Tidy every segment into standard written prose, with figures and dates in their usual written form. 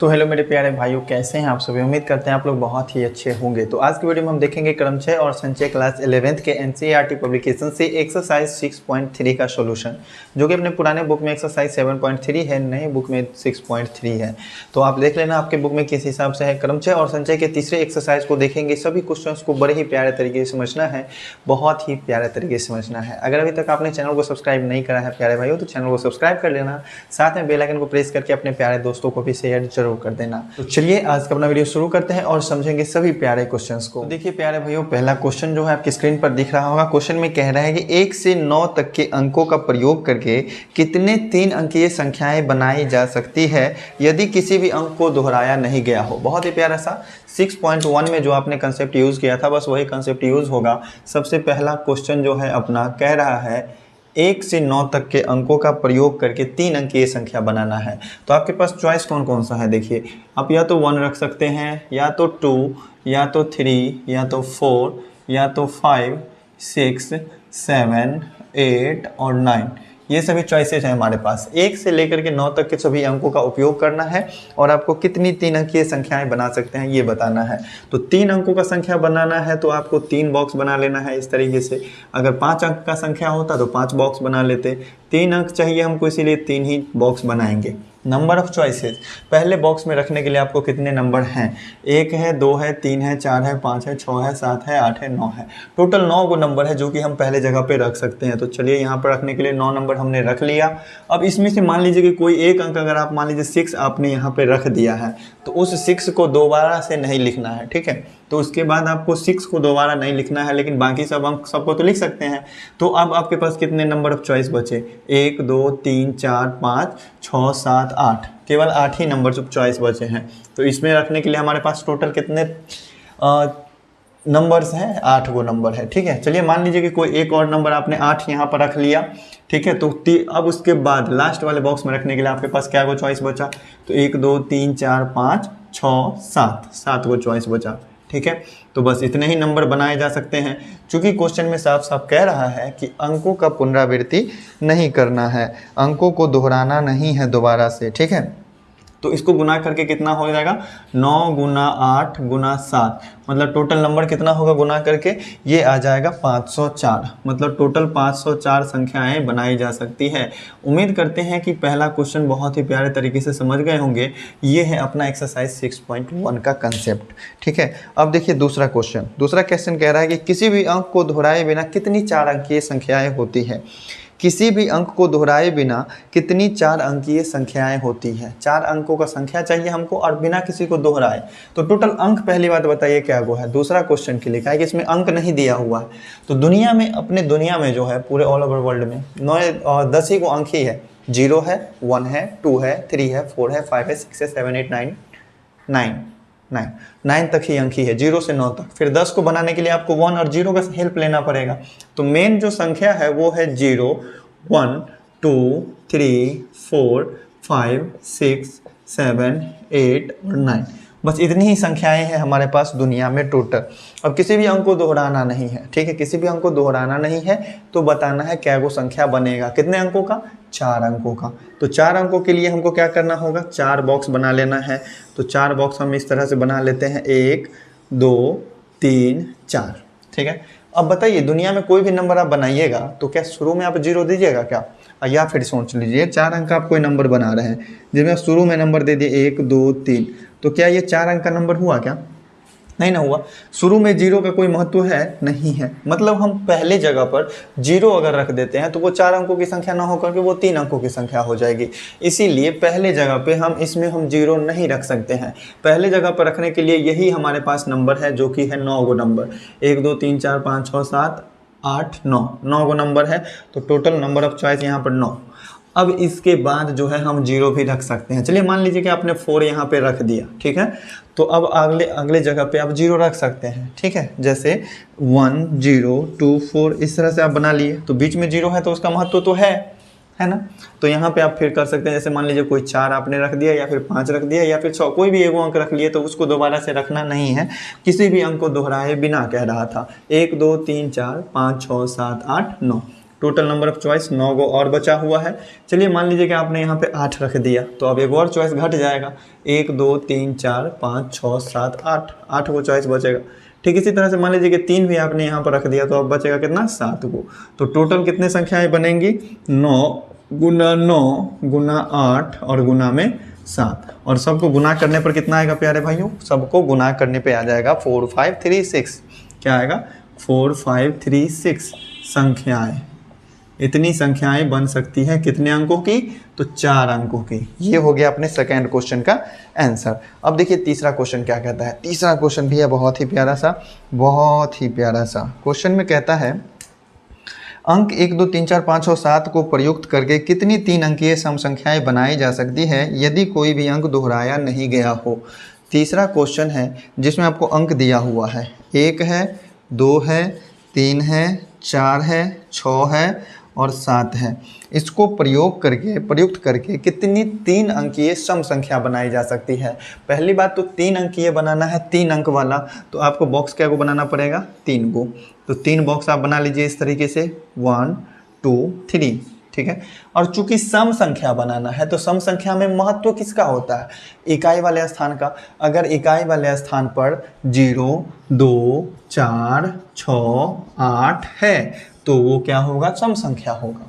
तो हेलो मेरे प्यारे भाइयों, कैसे हैं आप सभी। उम्मीद करते हैं आप लोग बहुत ही अच्छे होंगे। तो आज की वीडियो में हम देखेंगे क्रमचय और संचय क्लास 11th के एनसीईआरटी पब्लिकेशन से एक्सरसाइज 6.3 का सॉल्यूशन, जो कि अपने पुराने बुक में एक्सरसाइज 7.3 है, नए बुक में 6.3 है। तो आप देख लेना आपके बुक में किस हिसाब से है। क्रमचय और संचय के तीसरे एक्सरसाइज को देखेंगे। सभी क्वेश्चन को बड़े ही प्यारे तरीके से समझना है, बहुत ही प्यारे तरीके से समझना है। अगर अभी तक आपने चैनल को सब्सक्राइब नहीं करा है प्यारे भाइयों, तो चैनल को सब्सक्राइब कर लेना, साथ में बेल आइकन को प्रेस करके अपने प्यारे दोस्तों को भी शेयर जरूर कर देना। तो चलिए आज का अपना वीडियो शुरू करते हैं और समझेंगे सभी प्यारे क्वेश्चंस को। तो देखिए प्यारे भाइयों, पहला क्वेश्चन जो है आपकी स्क्रीन पर दिख रहा होगा। क्वेश्चन में कह रहा है कि 1 से 9 तक के अंकों का प्रयोग करके कितने 3 अंकीय संख्याएं बनाई जा सकती है यदि किसी भी अंक को दोहराया नहीं गया हो। बहुत ही प्यारा सा 6.1 में जो आपने कंसेप्ट यूज किया था, बस वही कंसेप्ट यूज होगा। सबसे पहला क्वेश्चन जो है अपना कह रहा है 1 से 9 तक के अंकों का प्रयोग करके 3 अंकीय संख्या बनाना है। तो आपके पास चॉइस कौन कौन सा है। देखिए, आप या तो 1 रख सकते हैं, या तो 2, या तो 3, या तो 4, या तो 5, 6, 7, 8 और 9। ये सभी चॉइसेस हैं हमारे पास। 1 से लेकर के 9 तक के सभी अंकों का उपयोग करना है और आपको कितनी 3 अंकीय संख्याएं बना सकते हैं ये बताना है। तो 3 अंकों का संख्या बनाना है तो आपको 3 बॉक्स बना लेना है इस तरीके से। अगर 5 अंक का संख्या होता तो 5 बॉक्स बना लेते। 3 अंक चाहिए हमको, इसीलिए 3 ही बॉक्स बनाएंगे। नंबर ऑफ चॉइसेस, पहले बॉक्स में रखने के लिए आपको कितने नंबर हैं। 1 है, 2 है, 3 है, 4 है, 5 है, 6 है, 7 है, 8 है, 9 है। टोटल 9 को नंबर है जो कि हम पहले जगह पे रख सकते हैं। तो चलिए यहाँ पर रखने के लिए 9 नंबर हमने रख लिया। अब इसमें से मान लीजिए कि कोई एक अंक, अगर आप मान लीजिए 6 आपने यहाँ पे रख दिया है, तो उस 6 को दोबारा से नहीं लिखना है, ठीक है। तो उसके बाद आपको 6 को दोबारा नहीं लिखना है, लेकिन बाकी सब अंक सबको तो लिख सकते हैं। तो अब आपके पास कितने नंबर ऑफ चॉइस बचे। 1, 2, 3, 4, 5, 6, 7, 8, केवल 8 ही नंबर ऑफ चॉइस बचे हैं। तो इसमें रखने के लिए हमारे पास टोटल कितने नंबर्स हैं, 8 गो नंबर है, ठीक है। चलिए मान लीजिए कि कोई एक और नंबर आपने 8 यहाँ पर रख लिया, ठीक है। तो अब उसके बाद लास्ट वाले बॉक्स में रखने के लिए आपके पास क्या गो चॉइस बचा। तो 1, 2, 3, 4, 5, 6, 7 गो चॉइस बचा, ठीक है। तो बस इतने ही नंबर बनाए जा सकते हैं, क्योंकि क्वेश्चन में साफ साफ कह रहा है कि अंकों का पुनरावृत्ति नहीं करना है, अंकों को दोहराना नहीं है दोबारा से, ठीक है। तो इसको गुना करके कितना हो जाएगा, 9 गुना 8 गुना 7, मतलब टोटल नंबर कितना होगा गुना करके, ये आ जाएगा 504। मतलब टोटल 504 संख्याएं बनाई जा सकती है। उम्मीद करते हैं कि पहला क्वेश्चन बहुत ही प्यारे तरीके से समझ गए होंगे। ये है अपना एक्सरसाइज 6.1 का कंसेप्ट, ठीक है। अब देखिए दूसरा क्वेश्चन कह रहा है कि किसी भी अंक को दोहराए बिना कितनी 4 अंकीय संख्याएं होती है। किसी भी अंक को दोहराए बिना कितनी 4 अंकीय संख्याएं होती है। 4 अंकों का संख्या चाहिए हमको और बिना किसी को दोहराए। तो टोटल अंक पहली बात बताइए क्या वो है। दूसरा क्वेश्चन के लिखा है कि इसमें अंक नहीं दिया हुआ है। तो दुनिया में, अपने दुनिया में जो है, पूरे ऑल ओवर वर्ल्ड में 9 और 10 ही को अंक ही है। 0 है, 1 है, 2 है, 3 है, 4 है, 5 है, 6 है, 7, 8, 9 तक ही अंक ही है, 0 से 9 तक। फिर 10 को बनाने के लिए आपको 1 और 0 का हेल्प लेना पड़ेगा। तो मेन जो संख्या है वो है 0, 1, 2, 3, 4, 5, 6, 7, 8 और 9। बस इतनी ही संख्याएं हैं हमारे पास दुनिया में टोटल। अब किसी भी अंक को दोहराना नहीं है, ठीक है। किसी भी अंक को दोहराना नहीं है तो बताना है क्या वो संख्या बनेगा। कितने अंकों का, 4 अंकों का। तो 4 अंकों के लिए हमको क्या करना होगा, 4 बॉक्स बना लेना है। तो 4 बॉक्स हम इस तरह से बना लेते हैं, 1, 2, 3, 4, ठीक है। अब बताइए, दुनिया में कोई भी नंबर आप बनाइएगा तो क्या शुरू में आप 0 दीजिएगा क्या, या फिर सोच लीजिए 4 अंक का आप कोई नंबर बना रहे हैं जिसमें शुरू में नंबर दे दिए 1, 2, 3, तो क्या ये 4 अंक का नंबर हुआ क्या, नहीं ना हुआ। शुरू में 0 का कोई महत्व है नहीं है। मतलब हम पहले जगह पर 0 अगर रख देते हैं तो वो 4 अंकों की संख्या ना होकर के वो 3 अंकों की संख्या हो जाएगी। इसीलिए पहले जगह पे हम 0 नहीं रख सकते हैं। पहले जगह पर रखने के लिए यही हमारे पास नंबर है, जो कि है 9 गो नंबर। 1, 2, 3, 4, 5, 6, 7, 8, 9 गो नंबर है। तो टोटल नंबर ऑफ चॉइस यहाँ पर 9। अब इसके बाद जो है हम 0 भी रख सकते हैं। चलिए मान लीजिए कि आपने 4 यहाँ पे रख दिया, ठीक है। तो अब अगले जगह पे आप 0 रख सकते हैं, ठीक है। जैसे 1, 0, 2, 4 इस तरह से आप बना लिए। तो बीच में 0 है तो उसका महत्व तो है ना। तो यहाँ पे आप फिर कर सकते हैं, जैसे मान लीजिए कोई 4 आपने रख दिया, या फिर 5 रख दिया, या फिर 6, कोई भी एगो अंक रख लिए, तो उसको दोबारा से रखना नहीं है। किसी भी अंक को दोहराए बिना कह रहा था। 1, 2, 3, 4, 5, 6, 7, 8, 9। टोटल नंबर ऑफ चॉइस 9 गो और बचा हुआ है। चलिए मान लीजिए कि आपने यहाँ पे 8 रख दिया, तो अब एक और चॉइस घट जाएगा, 1 2 3 4 5 6 7 8, 8 गो चॉइस बचेगा। ठीक इसी तरह से मान लीजिए कि 3 भी आपने यहाँ पर रख दिया, तो अब बचेगा कितना, 7 गो। तो टोटल कितने संख्याएं बनेंगी, 9 गुना 9 गुना 8 और गुना में 7, और सबको गुना करने पर कितना आएगा प्यारे भाइयों, सबको गुना करने पे आ जाएगा 4536। क्या आएगा, 4536 संख्याएं। इतनी संख्याएं बन सकती हैं कितने अंकों की, तो 4 अंकों की। ये हो गया अपने सेकेंड क्वेश्चन का आंसर। अब देखिए तीसरा क्वेश्चन क्या कहता है। तीसरा क्वेश्चन भी है बहुत ही प्यारा सा, बहुत ही प्यारा सा। क्वेश्चन में कहता है अंक 1 2 3 4 5 और 7 को प्रयुक्त करके कितनी 3 अंकीय सम संख्याएं बनाई जा सकती है यदि कोई भी अंक दोहराया नहीं गया हो। तीसरा क्वेश्चन है जिसमें आपको अंक दिया हुआ है, 1 है, 2 है, 3 है, 4 है, 6 है और 7 है। इसको प्रयुक्त करके कितनी 3 अंकीय सम संख्या बनाई जा सकती है। पहली बात तो 3 अंकीय बनाना है, 3 अंक वाला, तो आपको बॉक्स क्या को बनाना पड़ेगा, 3 को। तो 3 बॉक्स आप बना लीजिए इस तरीके से, 1 2 3, ठीक है। और चूंकि सम संख्या बनाना है तो सम संख्या में महत्व किसका होता है, इकाई वाले स्थान का। अगर इकाई वाले स्थान पर 0 2 4 6 8 है तो वो क्या होगा, सम संख्या होगा।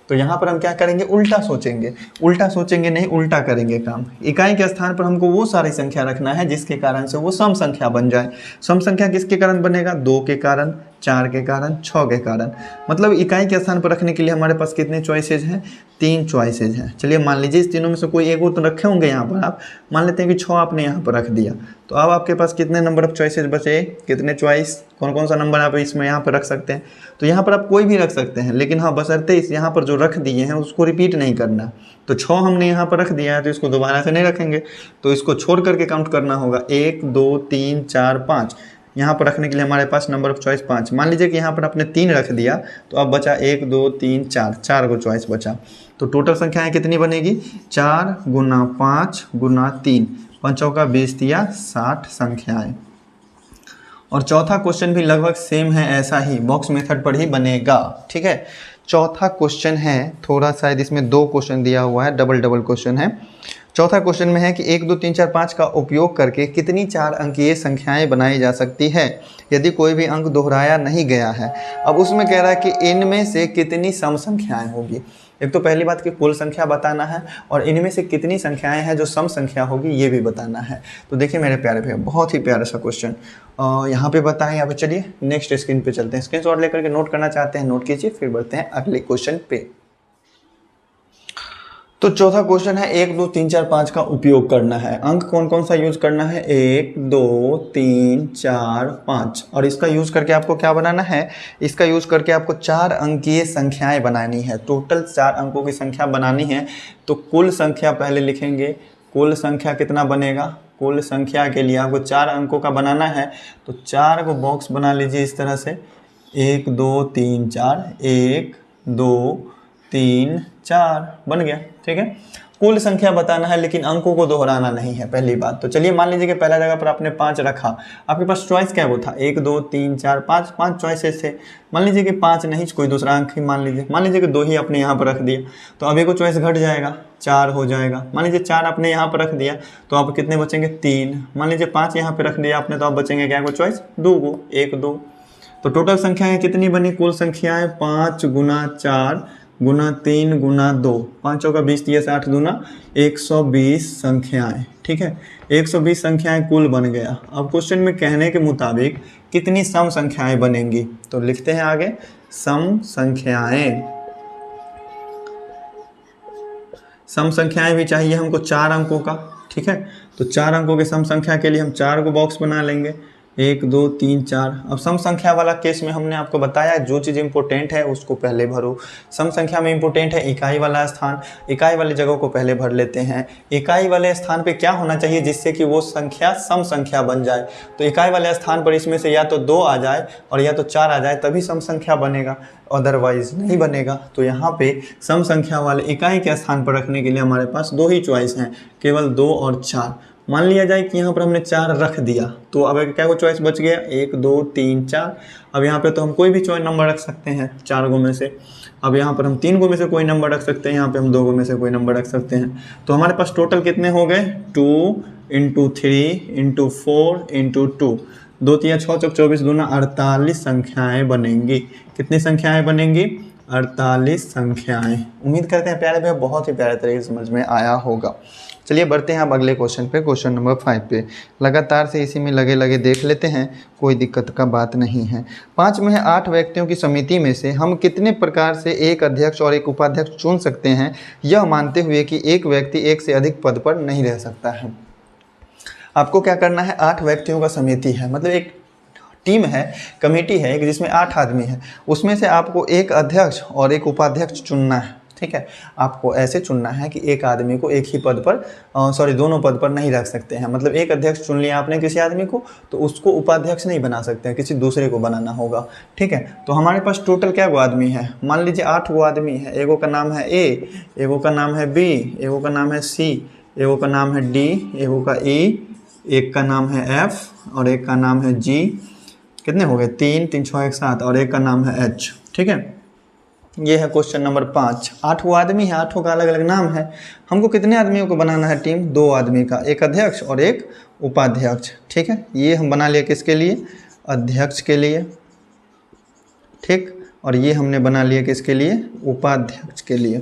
तो यहाँ पर हम क्या करेंगे, उल्टा सोचेंगे, उल्टा सोचेंगे नहीं, उल्टा करेंगे काम। इकाई के स्थान पर हमको वो सारी संख्या रखना है जिसके कारण से वो सम संख्या बन जाए। सम संख्या किसके कारण बनेगा, 2 के कारण, 4 के कारण, 6 के कारण। मतलब इकाई के स्थान पर रखने के लिए हमारे पास कितने चॉइसेज हैं, 3 चॉइसेज हैं। चलिए मान लीजिए इस तीनों में से कोई एक तो रखे होंगे यहाँ पर, आप मान लेते हैं कि 6 आपने यहाँ पर रख दिया, तो अब आपके पास कितने नंबर ऑफ चॉइसेज बचे, कितने चॉइस, कौन कौन सा नंबर आप इसमें यहाँ पर रख सकते हैं। तो यहाँ पर आप कोई भी रख सकते हैं, लेकिन हाँ बशर्ते इस यहाँ पर जो रख दिए हैं उसको रिपीट नहीं करना। तो 6 हमने यहाँ पर रख दिया है तो इसको दोबारा से नहीं रखेंगे, तो इसको छोड़ करके काउंट करना होगा, 1 2 3 4 5। यहाँ पर रखने के लिए हमारे पास नंबर ऑफ चॉइस 5। मान लीजिए कि यहाँ पर आपने 3 रख दिया, तो अब बचा 1 2 3 4, 4 को चॉइस बचा। तो टोटल संख्याएं कितनी बनेगी, 4 गुना 5 गुना 3, 5 चौका 20 या 60 संख्याएं। और चौथा क्वेश्चन भी लगभग सेम है, ऐसा ही बॉक्स मेथड पर ही बनेगा, ठीक है। चौथा क्वेश्चन है थोड़ा शायद इसमें 2 क्वेश्चन दिया हुआ है, डबल क्वेश्चन है। चौथा क्वेश्चन में है कि 1 2 3 4 5 का उपयोग करके कितनी 4 अंकीय संख्याएं बनाई जा सकती है यदि कोई भी अंक दोहराया नहीं गया है। अब उसमें कह रहा है कि इनमें से कितनी सम संख्याएं होगी। एक तो पहली बात कि कुल संख्या बताना है, और इनमें से कितनी संख्याएं हैं जो सम संख्या होगी ये भी बताना है। तो देखिए मेरे प्यारे भैया, बहुत ही प्यारा सा क्वेश्चन यहाँ पे बताएं। यहाँ पे चलिए नेक्स्ट स्क्रीन पे चलते हैं, स्क्रीनशॉट लेकर के नोट करना चाहते हैं नोट कीजिए, फिर बढ़ते हैं अगले क्वेश्चन पे। तो चौथा क्वेश्चन है 1 2 3 4 5 का उपयोग करना है। अंक कौन कौन सा यूज करना है, 1 2 3 4 5, और इसका यूज करके आपको क्या बनाना है, इसका यूज करके आपको 4 अंकीय संख्याएं बनानी है। टोटल 4 अंकों की संख्या बनानी है। तो कुल संख्या पहले लिखेंगे, कुल संख्या कितना बनेगा, कुल संख्या के लिए आपको 4 अंकों का बनाना है। तो 4 को बॉक्स बना लीजिए इस तरह से, 1 2 3 4, 1 2 3 4 बन गया, ठीक है। कुल संख्या बताना है लेकिन अंकों को दोहराना नहीं है, पहली बात। तो चलिए मान लीजिए कि पहला जगह पर आपने 5 रखा, आपके पास चॉइस क्या वो था, 1 2 3 4 5, 5 चॉइसेस थे। मान लीजिए कि 5 नहीं, कोई दूसरा अंक ही मान लीजिए कि 2 ही आपने यहाँ पर रख दिया, तो अब एक चॉइस घट जाएगा, 4 हो जाएगा। मान लीजिए 4 आपने यहाँ पर रख दिया, तो आप कितने बचेंगे, 3। मान लीजिए 5 यहाँ पर रख दिया आपने, तो आप बचेंगे क्या को चॉइस, 2 को, 1 2। तो टोटल संख्याएं कितनी बनी, कुल संख्याएं 5 गुना 4 गुना 3 गुना 2, 5 चौका 20 या 60 दूना 120 संख्याएं, ठीक है। 120 संख्याएं कुल बन गया। अब क्वेश्चन में कहने के मुताबिक कितनी सम संख्याएं बनेंगी, तो लिखते हैं आगे, सम संख्याएं। सम संख्याएं भी चाहिए हमको 4 अंकों का, ठीक है। तो 4 अंकों के सम संख्या के लिए हम 4 को बॉक्स बना लेंगे, 1 2 3 4। अब सम संख्या वाला केस में हमने आपको बताया जो चीज़ इंपॉर्टेंट है उसको पहले भरो। सम संख्या में इंपॉर्टेंट है इकाई वाला स्थान, इकाई वाली जगह को पहले भर लेते हैं। इकाई वाले स्थान पे क्या होना चाहिए जिससे कि वो संख्या सम संख्या बन जाए, तो इकाई वाले स्थान पर इसमें से या तो 2 आ जाए और या तो 4 आ जाए, तभी सम संख्या बनेगा, अदरवाइज नहीं बनेगा। तो यहाँ पे सम संख्या वाले इकाई के स्थान पर रखने के लिए हमारे पास 2 ही चॉइस हैं, केवल 2 और 4। मान लिया जाए कि यहाँ पर हमने 4 रख दिया, तो अब क्या को चॉइस बच गया, 1 2 3 4। अब यहाँ पे तो हम कोई भी चॉइस नंबर रख सकते हैं 4 गो में से। अब यहाँ पर हम 3 को में से कोई नंबर रख सकते हैं, यहाँ पे हम 2 को में से कोई नंबर रख सकते हैं। तो हमारे पास टोटल कितने हो गए, 2 × 3 × 4 × 2, 2 3 6 चौक 24 दूना 48 संख्याएं बनेंगी। कितनी संख्याएं बनेंगी, 48 संख्याएं। उम्मीद करते हैं प्यारे भैया बहुत ही प्यारे तरीके से समझ में आया होगा। चलिए बढ़ते हैं अब अगले क्वेश्चन पे, क्वेश्चन नंबर 5 पे। लगातार से इसी में लगे लगे देख लेते हैं, कोई दिक्कत का बात नहीं है। 5 में 8 व्यक्तियों की समिति में से हम कितने प्रकार से एक अध्यक्ष और एक उपाध्यक्ष चुन सकते हैं, यह मानते हुए कि एक व्यक्ति एक से अधिक पद पर नहीं रह सकता है। आपको क्या करना है, 8 व्यक्तियों का समिति है, मतलब एक टीम है, कमेटी है एक, जिसमें 8 आदमी है। उसमें से आपको एक अध्यक्ष और एक उपाध्यक्ष चुनना है। ठीक है, आपको ऐसे चुनना है कि एक आदमी को एक ही पद पर दोनों पद पर नहीं रख सकते हैं। मतलब एक अध्यक्ष चुन लिया आपने किसी आदमी को, तो उसको उपाध्यक्ष नहीं बना सकते हैं, किसी दूसरे को बनाना होगा। ठीक है, तो हमारे पास टोटल क्या गो आदमी है, मान लीजिए 8 गो आदमी है। एगो का नाम है ए, एगो का नाम है बी, एगो का नाम है सी, एगो का नाम है डी, एगो का ई, एक का नाम है एफ और एक का नाम है जी। कितने हो गए, 3 3 6 1 7, और एक का नाम है एच। ठीक है, ये है क्वेश्चन नंबर 5। 8 वो आदमी है, 8 का अलग अलग नाम है। हमको कितने आदमियों को बनाना है टीम, 2 आदमी का, एक अध्यक्ष और एक उपाध्यक्ष। ठीक है, ये हम बना लिया किसके लिए, अध्यक्ष के लिए। ठीक, और ये हमने बना लिया किसके लिए, उपाध्यक्ष के लिए।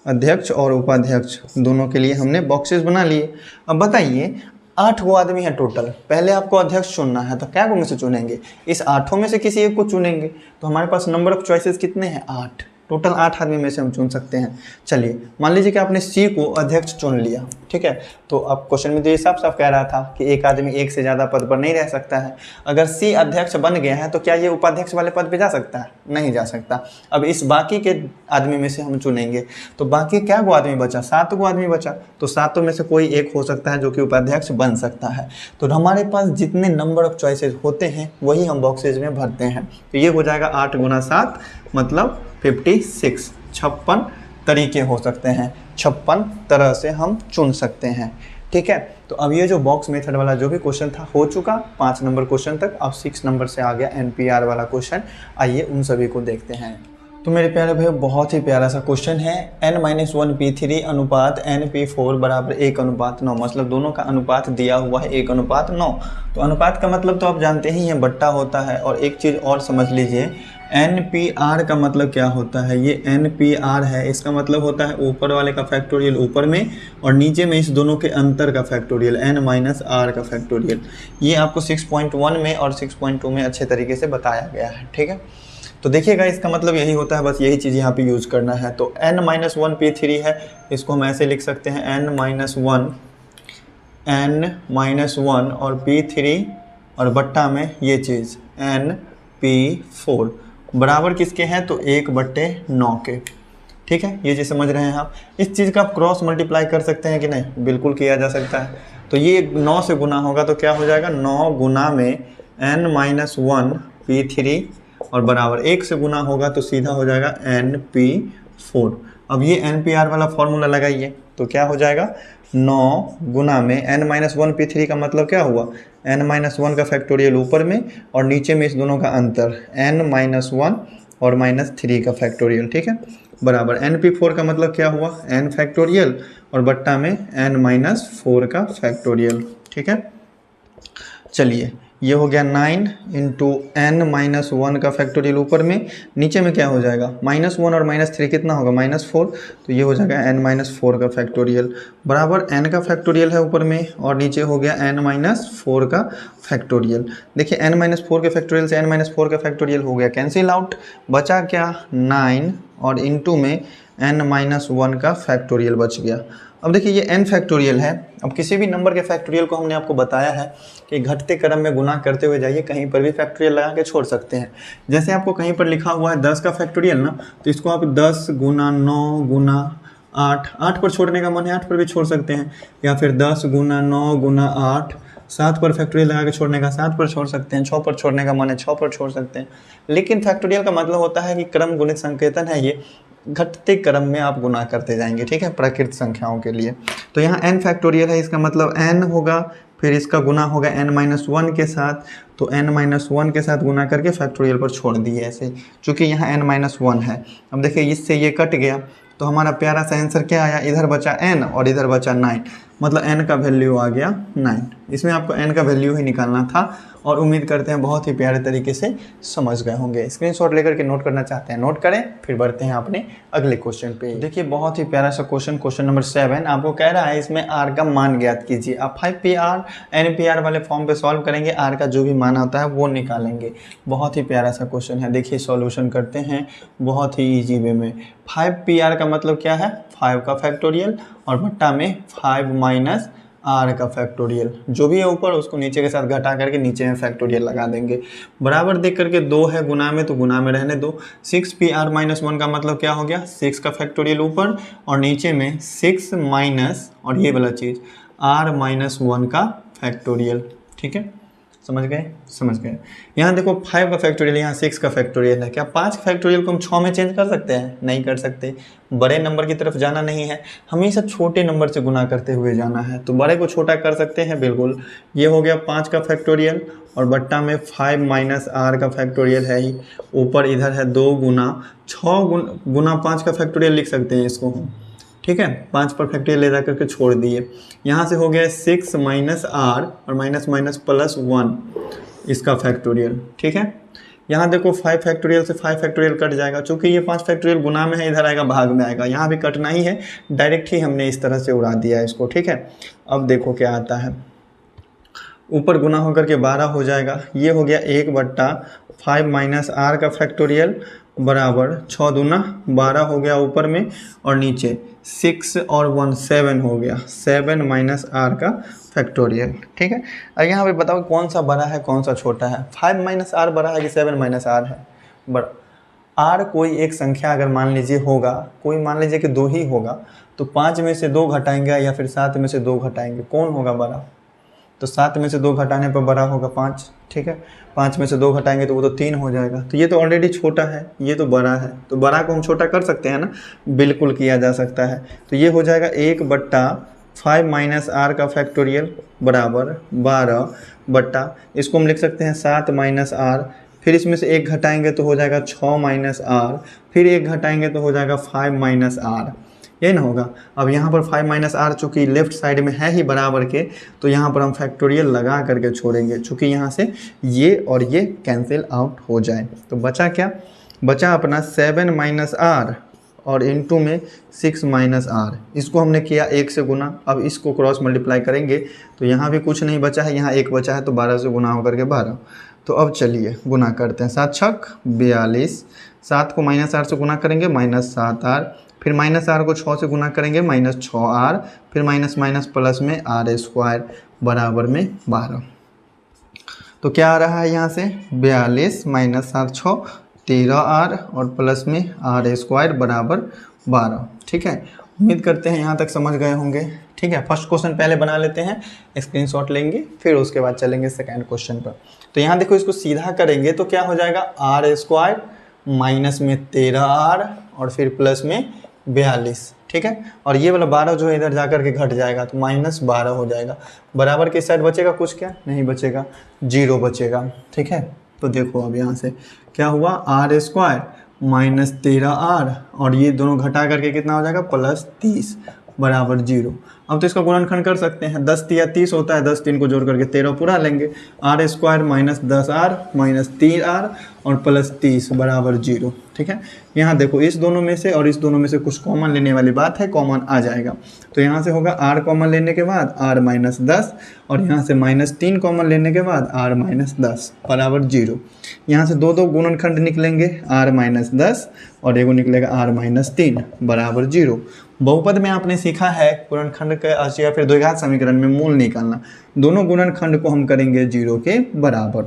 अध्यक्ष और उपाध्यक्ष दोनों के लिए हमने बॉक्सेस बना लिए। अब बताइए 8 गो आदमी है टोटल, पहले आपको अध्यक्ष चुनना है, तो क्या को में से चुनेंगे, इस 8 में से किसी एक को चुनेंगे। तो हमारे पास नंबर ऑफ चॉइसेस कितने हैं, 8। टोटल 8 आदमी में से हम चुन सकते हैं। चलिए मान लीजिए कि आपने सी को अध्यक्ष चुन लिया। ठीक है, तो अब क्वेश्चन में तो ये साफ साफ कह रहा था कि एक आदमी एक से ज़्यादा पद पर नहीं रह सकता है। अगर सी अध्यक्ष बन गया है तो क्या ये उपाध्यक्ष वाले पद पे जा सकता है, नहीं जा सकता। अब इस बाकी के आदमी में से हम चुनेंगे, तो बाकी क्या गो आदमी बचा, 7 गो आदमी बचा। तो 7 में से कोई एक हो सकता है जो कि उपाध्यक्ष बन सकता है। तो हमारे पास जितने नंबर ऑफ चॉइसेस होते हैं वही हम बॉक्सेज में भरते हैं। तो ये हो जाएगा 8 × 7 मतलब 56, 56 तरीके हो सकते हैं, 56 तरह से हम चुन सकते हैं। ठीक है, तो अब ये जो बॉक्स मेथड वाला जो भी क्वेश्चन था हो चुका 5 नंबर क्वेश्चन तक। अब 6 नंबर से आ गया NPR वाला क्वेश्चन, आइए उन सभी को देखते हैं। तो मेरे प्यारे भाई बहुत ही प्यारा सा क्वेश्चन है। n-1p3 अनुपात np4 बराबर 1:9, मतलब दोनों का अनुपात दिया हुआ है 1:9। तो अनुपात का मतलब तो आप जानते ही हैं, बट्टा होता है। और एक चीज़ और समझ लीजिए, NPR का मतलब क्या होता है, ये NPR है, इसका मतलब होता है ऊपर वाले का फैक्टोरियल ऊपर में और नीचे में इस दोनों के अंतर का फैक्टोरियल n-r का फैक्टोरियल। ये आपको 6.1 में और 6.2 में अच्छे तरीके से बताया गया है। ठीक है, तो देखिएगा इसका मतलब यही होता है, बस यही चीज़ यहाँ पे यूज़ करना है। तो n-1p3 है, इसको हम ऐसे लिख सकते हैं n-1 और p3 और बट्टा में ये चीज़ np4 बराबर किसके हैं, तो 1/9 के। ठीक है, ये चीज़ समझ रहे हैं आप। इस चीज़ का आप क्रॉस मल्टीप्लाई कर सकते हैं कि नहीं, बिल्कुल किया जा सकता है। तो ये 9 से गुना होगा तो क्या हो जाएगा, 9 गुना में n-1 p3 और बराबर 1 से गुना होगा तो सीधा हो जाएगा np4। अब ये NPR वाला फॉर्मूला लगाइए तो क्या हो जाएगा, 9 गुना में n-1 p3 का मतलब क्या हुआ, n-1 का फैक्टोरियल ऊपर में और नीचे में इस दोनों का अंतर n-1 और -3 का फैक्टोरियल। ठीक है, बराबर np4 का मतलब क्या हुआ, n फैक्टोरियल और बट्टा में n-4 का फैक्टोरियल। ठीक है, चलिए ये हो गया 9 × n-1 का फैक्टोरियल ऊपर में, नीचे में क्या हो जाएगा, -1 और -3 कितना होगा, -4। तो ये हो जाएगा n-4 का फैक्टोरियल बराबर n का फैक्टोरियल है ऊपर में और नीचे हो गया n-4 का फैक्टोरियल। देखिए n-4 के फैक्टोरियल से n-4 का फैक्टोरियल हो गया कैंसिल आउट, बचा क्या 9 और इनटू में n-1 का फैक्टोरियल बच गया। अब देखिए ये n फैक्टोरियल है। अब किसी भी नंबर के फैक्टोरियल को हमने आपको बताया है कि घटते क्रम में गुना करते हुए जाइए, कहीं पर भी फैक्टोरियल लगा के छोड़ सकते हैं। जैसे आपको कहीं पर लिखा हुआ है 10 का फैक्टोरियल ना, तो इसको आप 10 गुना 9 गुना 8 पर छोड़ने का मन है 8 पर भी छोड़ सकते हैं, या फिर 10 गुना 9 गुना 8 7 पर फैक्टोरियल लगा के छोड़ने का 7 पर छोड़ सकते हैं, 6 पर छोड़ने का मन है 6 पर छोड़ सकते हैं। लेकिन फैक्टोरियल का मतलब होता है कि क्रम गुणित संकेतन है, ये घटते क्रम में आप गुना करते जाएंगे। ठीक है, प्राकृत संख्याओं के लिए। तो यहाँ n फैक्टोरियल है, इसका मतलब n होगा, फिर इसका गुना होगा n-1 के साथ, तो n-1 के साथ गुना करके फैक्टोरियल पर छोड़ दिए ऐसे, चूँकि यहाँ n-1 है। अब देखिए इससे ये कट गया, तो हमारा प्यारा सा आंसर क्या आया, इधर बचा n और इधर बचा 9, मतलब n का वैल्यू आ गया 9। इसमें आपको n का वैल्यू ही निकालना था, और उम्मीद करते हैं बहुत ही प्यारे तरीके से समझ गए होंगे। स्क्रीनशॉट लेकर के नोट करना चाहते हैं नोट करें, फिर बढ़ते हैं अपने अगले क्वेश्चन पे। देखिए बहुत ही प्यारा सा क्वेश्चन, क्वेश्चन नंबर 7 आपको कह रहा है इसमें r का मान ज्ञात कीजिए। आप 5pr npr वाले फॉर्म पे सॉल्व करेंगे, r का जो भी मान आता है वो निकालेंगे। बहुत ही प्यारा सा क्वेश्चन है, देखिए सॉल्यूशन करते हैं बहुत ही ईजी वे में। 5pr का मतलब क्या है, 5 का फैक्टोरियल और बट्टा में 5 माइनस r का फैक्टोरियल, जो भी है ऊपर उसको नीचे के साथ घटा करके नीचे में फैक्टोरियल लगा देंगे। बराबर देख करके 2 है गुना में, तो गुना में रहने दो। 6pr-1 का मतलब क्या हो गया, 6 का फैक्टोरियल ऊपर और नीचे में 6 माइनस और ये वाला चीज़ r-1 का फैक्टोरियल। ठीक है, समझ गए, समझ गए। यहाँ देखो 5 का फैक्टोरियल, यहाँ 6 का फैक्टोरियल है। क्या 5 का फैक्टोरियल को हम 6 में चेंज कर सकते हैं, नहीं कर सकते। बड़े नंबर की तरफ जाना नहीं है, हमेशा छोटे नंबर से गुना करते हुए जाना है। तो बड़े को छोटा कर सकते हैं, बिल्कुल। ये हो गया 5 का फैक्टोरियल और बट्टा में 5 माइनस r का फैक्टोरियल है ही, ऊपर इधर है 2 गुना 6 गुना 5 का फैक्टोरियल लिख सकते हैं इसको हम। ठीक है, 5 पर फैक्टोरियल ले जा करके छोड़ दिए। यहाँ से हो गया 6 माइनस r और माइनस माइनस प्लस 1 इसका फैक्टोरियल। ठीक है, यहाँ देखो 5 फैक्टोरियल से 5 फैक्टोरियल कट जाएगा, चूँकि ये 5 फैक्टोरियल गुना में है, इधर आएगा भाग में आएगा, यहाँ भी कटना ही है, डायरेक्ट ही हमने इस तरह से उड़ा दिया है इसको। ठीक है, अब देखो क्या आता है, ऊपर गुना होकर के 12 हो जाएगा। ये हो गया 1/5 माइनस r का फैक्टोरियल बराबर 6 दूना 12 हो गया ऊपर में, और नीचे 6 और 1 7 हो गया, 7 माइनस r का फैक्टोरियल। ठीक है, अब यहाँ पे बताओ कौन सा बड़ा है कौन सा छोटा है, 5 माइनस r बड़ा है कि 7 माइनस r है बड़ा। r कोई एक संख्या अगर मान लीजिए होगा, कोई मान लीजिए कि 2 ही होगा, तो 5 में से 2 घटाएंगे या फिर 7 में से 2 घटाएंगे, कौन होगा बड़ा। तो 7 में से 2 घटाने पर बड़ा होगा 5। ठीक है, 5 में से 2 घटाएंगे तो वो तो 3 हो जाएगा। तो ये तो ऑलरेडी छोटा है, ये तो बड़ा है, तो बड़ा को हम छोटा कर सकते हैं ना, बिल्कुल किया जा सकता है। तो ये हो जाएगा 1/5 माइनस r का फैक्टोरियल बराबर 12 बट्टा, इसको हम लिख सकते हैं 7 माइनस r, फिर इसमें से 1 घटाएंगे तो हो जाएगा 6 माइनस r, फिर 1 घटाएंगे तो हो जाएगा 5 माइनस r, यही ना होगा। अब यहाँ पर 5 माइनस r चूँकि लेफ्ट साइड में है ही बराबर के, तो यहाँ पर हम फैक्टोरियल लगा करके छोड़ेंगे, चूँकि यहाँ से ये और ये कैंसिल आउट हो जाए। तो बचा क्या, बचा अपना 7 माइनस r और इनटू में 6 माइनस r, इसको हमने किया 1 से गुना। अब इसको क्रॉस मल्टीप्लाई करेंगे तो यहाँ भी कुछ नहीं बचा है, यहाँ 1 बचा है, तो 12 से गुना होकर के 12। तो अब चलिए गुना करते हैं, 7 छक 42, 7 को माइनस r से गुना करेंगे माइनस 7r, फिर माइनस r को 6 से गुना करेंगे माइनस 6r, फिर माइनस माइनस प्लस में r² बराबर में 12। तो क्या आ रहा है यहाँ से 42 माइनस 7 6 13r और प्लस में r² बराबर 12। ठीक है, उम्मीद करते हैं यहाँ तक समझ गए होंगे। ठीक है, फर्स्ट क्वेश्चन पहले बना लेते हैं, स्क्रीनशॉट लेंगे, फिर उसके बाद चलेंगे सेकंड क्वेश्चन पर। तो यहाँ देखो इसको सीधा करेंगे तो क्या हो जाएगा r² माइनस में 13r और फिर प्लस में 42। ठीक है, और ये वाला 12 जो है इधर जाकर के घट जाएगा, तो माइनस 12 हो जाएगा। बराबर के साइड बचेगा कुछ, क्या नहीं बचेगा, 0 बचेगा। ठीक है, तो देखो अब यहाँ से क्या हुआ, r² माइनस 13r और ये दोनों घटा करके कितना हो जाएगा प्लस 30 बराबर 0। अब तो इसका गुणनखंड कर सकते हैं, 10 तिया 30 होता है, 10 3 को जोड़ करके 13 पूरा लेंगे, r² minus 10r minus 3r और प्लस 30 बराबर 0। ठीक है, यहाँ देखो इस दोनों में से और इस दोनों में से कुछ कॉमन लेने वाली बात है, कॉमन आ जाएगा। तो यहाँ से होगा r कॉमन लेने के बाद r माइनस 10 और यहाँ से माइनस 3 कॉमन लेने के बाद r माइनस 10 बराबर 0। यहाँ से दो गुणनखंड निकलेंगे, r माइनस 10 और एगो निकलेगा r माइनस 3 बराबर 0। बहुपद में आपने सीखा है गुणनखंड का या फिर द्विघात समीकरण में मूल निकालना। दोनों गुणनखंड को हम करेंगे 0 के बराबर,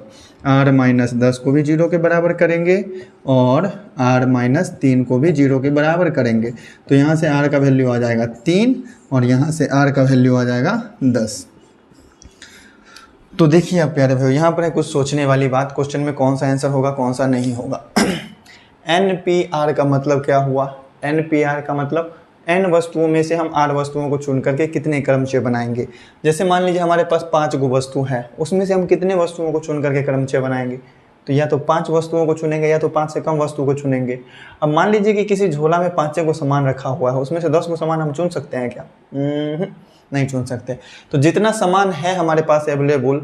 r माइनस 10 को भी 0 के बराबर करेंगे और r माइनस 3 को भी 0 के बराबर करेंगे। तो यहाँ से r का वैल्यू आ जाएगा 3 और यहाँ से r का वैल्यू आ जाएगा 10। तो देखिए अब प्यारे भाइयों, यहाँ पर है कुछ सोचने वाली बात, क्वेश्चन में कौन सा आंसर होगा कौन सा नहीं होगा। NPR का मतलब क्या हुआ, NPR का मतलब n वस्तुओं में से हम r वस्तुओं को चुन करके कितने क्रमचय बनाएंगे। जैसे मान लीजिए हमारे पास 5 गो वस्तु है, उसमें से हम कितने वस्तुओं को चुन करके क्रमचय बनाएंगे। तो या तो 5 वस्तुओं को चुनेंगे या तो 5 से कम वस्तु को चुनेंगे। अब मान लीजिए कि किसी झोला में 5 गो सामान रखा हुआ है, उसमें से 10 गो सामान हम चुन सकते हैं क्या? नहीं चुन सकते। तो जितना सामान है हमारे पास अवेलेबल,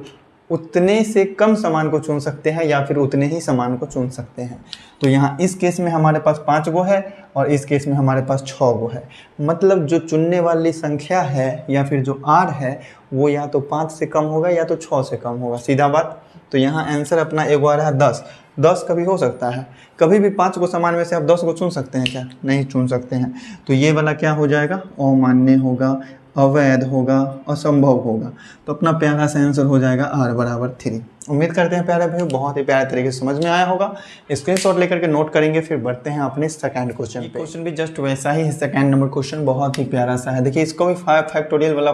उतने से कम सामान को चुन सकते हैं या फिर उतने ही सामान को चुन सकते हैं। तो यहाँ इस केस में हमारे पास 5 गो है और इस केस में हमारे पास 6 गो है। मतलब जो चुनने वाली संख्या है या फिर जो r है वो या तो 5 से कम होगा या तो 6 से कम होगा, सीधा बात। तो यहाँ आंसर अपना एगो आ रहा है 10। 10 कभी हो सकता है, कभी भी 5 गो सामान में से आप 10 गो चुन सकते हैं क्या? नहीं चुन सकते हैं। तो ये वाला क्या हो जाएगा? अमान्य होगा, अवैध होगा, असंभव होगा। तो अपना प्यारा सा आंसर हो जाएगा r बराबर 3। उम्मीद करते हैं प्यारे भाई बहुत ही प्यारे तरीके से समझ में आया होगा। स्क्रीनशॉट लेकर के नोट करेंगे, फिर बढ़ते हैं अपने सेकंड क्वेश्चन पे। क्वेश्चन भी जस्ट वैसा ही है, सेकंड नंबर क्वेश्चन बहुत ही प्यारा सा है। देखिए इसको भी 5 फैक्टोरियल वाला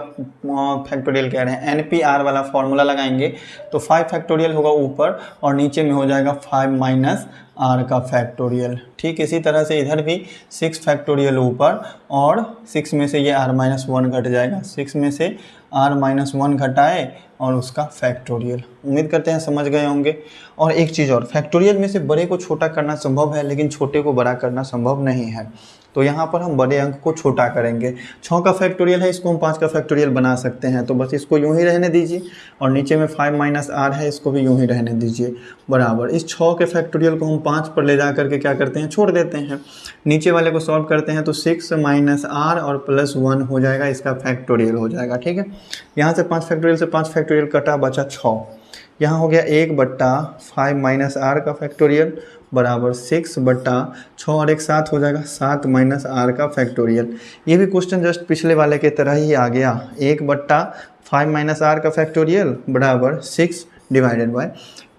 फैक्टोरियल कह रहे हैं, NPR वाला फॉर्मूला लगाएंगे तो 5 फैक्टोरियल होगा ऊपर और नीचे में हो जाएगा 5 माइनस r का फैक्टोरियल। ठीक इसी तरह से इधर भी 6 फैक्टोरियल ऊपर और 6 में से ये r-1 घट जाएगा। 6 में से r-1 घटाए और उसका फैक्टोरियल। उम्मीद करते हैं समझ गए होंगे। और एक चीज़ और, फैक्टोरियल में से बड़े को छोटा करना संभव है लेकिन छोटे को बड़ा करना संभव नहीं है। तो यहाँ पर हम बड़े अंक को छोटा करेंगे। 6 का फैक्टोरियल है, इसको हम 5 का फैक्टोरियल बना सकते हैं। तो बस इसको यूँ ही रहने दीजिए और नीचे में 5 माइनस r है, इसको भी यूँ ही रहने दीजिए बराबर। इस 6 के फैक्टोरियल को हम 5 पर ले जा करके क्या करते हैं? छोड़ देते हैं। नीचे वाले को सॉल्व करते हैं तो 6 माइनस r और प्लस 1 हो जाएगा, इसका फैक्टोरियल हो जाएगा। ठीक है, यहाँ से 5 फैक्टोरियल से 5 फैक्टोरियल कटा, बचा 6। यहाँ हो गया 1/5 माइनस r का फैक्टोरियल बराबर 6/6 और एक 7 हो जाएगा, 7 माइनस r का फैक्टोरियल। ये भी क्वेश्चन जस्ट पिछले वाले के तरह ही आ गया। 1/5 माइनस r का फैक्टोरियल बराबर 6 डिवाइडेड बाय,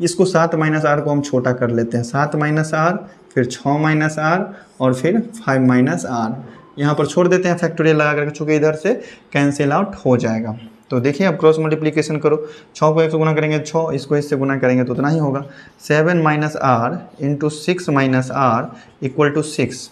इसको 7 माइनस r को हम छोटा कर लेते हैं। 7 माइनस r, फिर 6 माइनस r और फिर 5 माइनस r। यहाँ पर छोड़ देते हैं फैक्टोरियल लगा करके, चूँकि इधर से कैंसिल आउट हो जाएगा। तो देखिए अब क्रॉस मल्टीप्लिकेशन करो, 6 को 1 से गुना करेंगे 6, इसको इससे गुना करेंगे तो उतना ही होगा। 7 minus r into 6 minus r equal to 6।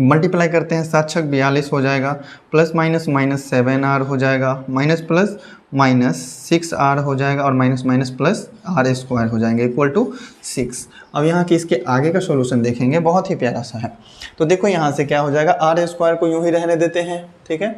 Multiply करते हैं, 7 छक 42 हो जाएगा, प्लस माइनस माइनस 7r हो जाएगा, माइनस प्लस माइनस 6r हो जाएगा और minus minus plus r square हो जाएंगे इक्वल टू 6। अब यहाँ की इसके आगे का सॉल्यूशन देखेंगे, बहुत ही प्यारा सा है। तो देखो यहाँ से क्या हो जाएगा, r स्क्वायर को यूँ ही रहने देते हैं। ठीक है,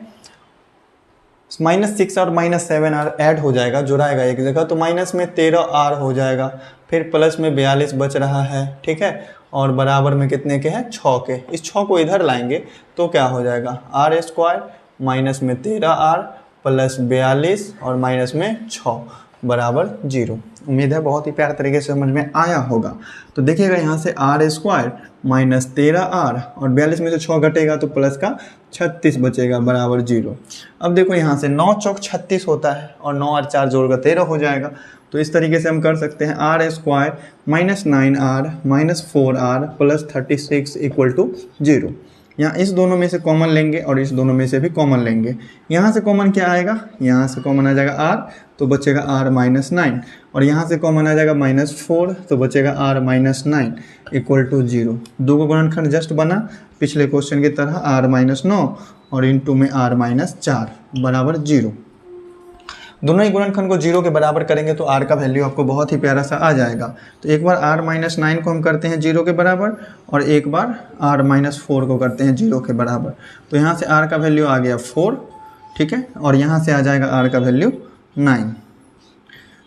-6 और -7r ऐड हो जाएगा, जुड़ाएगा एक जगह, तो माइनस में 13r हो जाएगा, फिर प्लस में 42 बच रहा है। ठीक है, और बराबर में कितने के हैं? 6 के। इस 6 को इधर लाएंगे तो क्या हो जाएगा, r स्क्वायर माइनस में 13r प्लस 42 और माइनस में 6 बराबर 0। उम्मीद है बहुत ही प्यारे तरीके से समझ में आया होगा। तो देखिएगा यहाँ से r स्क्वायर माइनस 13r और 42 में से 6 घटेगा तो प्लस का 36 बचेगा बराबर 0। अब देखो यहाँ से 9 चौक 36 होता है और 9 और 4 जोड़ का 13 हो जाएगा। तो इस तरीके से हम कर सकते हैं, r square minus 9r minus 4r plus 36 equal to 0। यहाँ इस दोनों में से कॉमन लेंगे और इस दोनों में से भी कॉमन लेंगे। यहाँ से कॉमन क्या आएगा, यहाँ से कॉमन आ जाएगा r, तो बचेगा r माइनस 9, और यहाँ से कॉमन आ जाएगा -4, तो बचेगा r माइनस 9 इक्वल टू 0। दो को गुणनखंड जस्ट बना पिछले क्वेश्चन की तरह, r माइनस 9 और इंटू में r माइनस 4 बराबर 0। दोनों ही गुणनखंड को 0 के बराबर करेंगे तो r का वैल्यू आपको बहुत ही प्यारा सा आ जाएगा। तो एक बार r माइनस 9 को हम करते हैं 0 के बराबर और एक बार r माइनस 4 को करते हैं 0 के बराबर। तो यहाँ से r का वैल्यू आ गया 4। ठीक है, और यहाँ से आ जाएगा r का वैल्यू 9।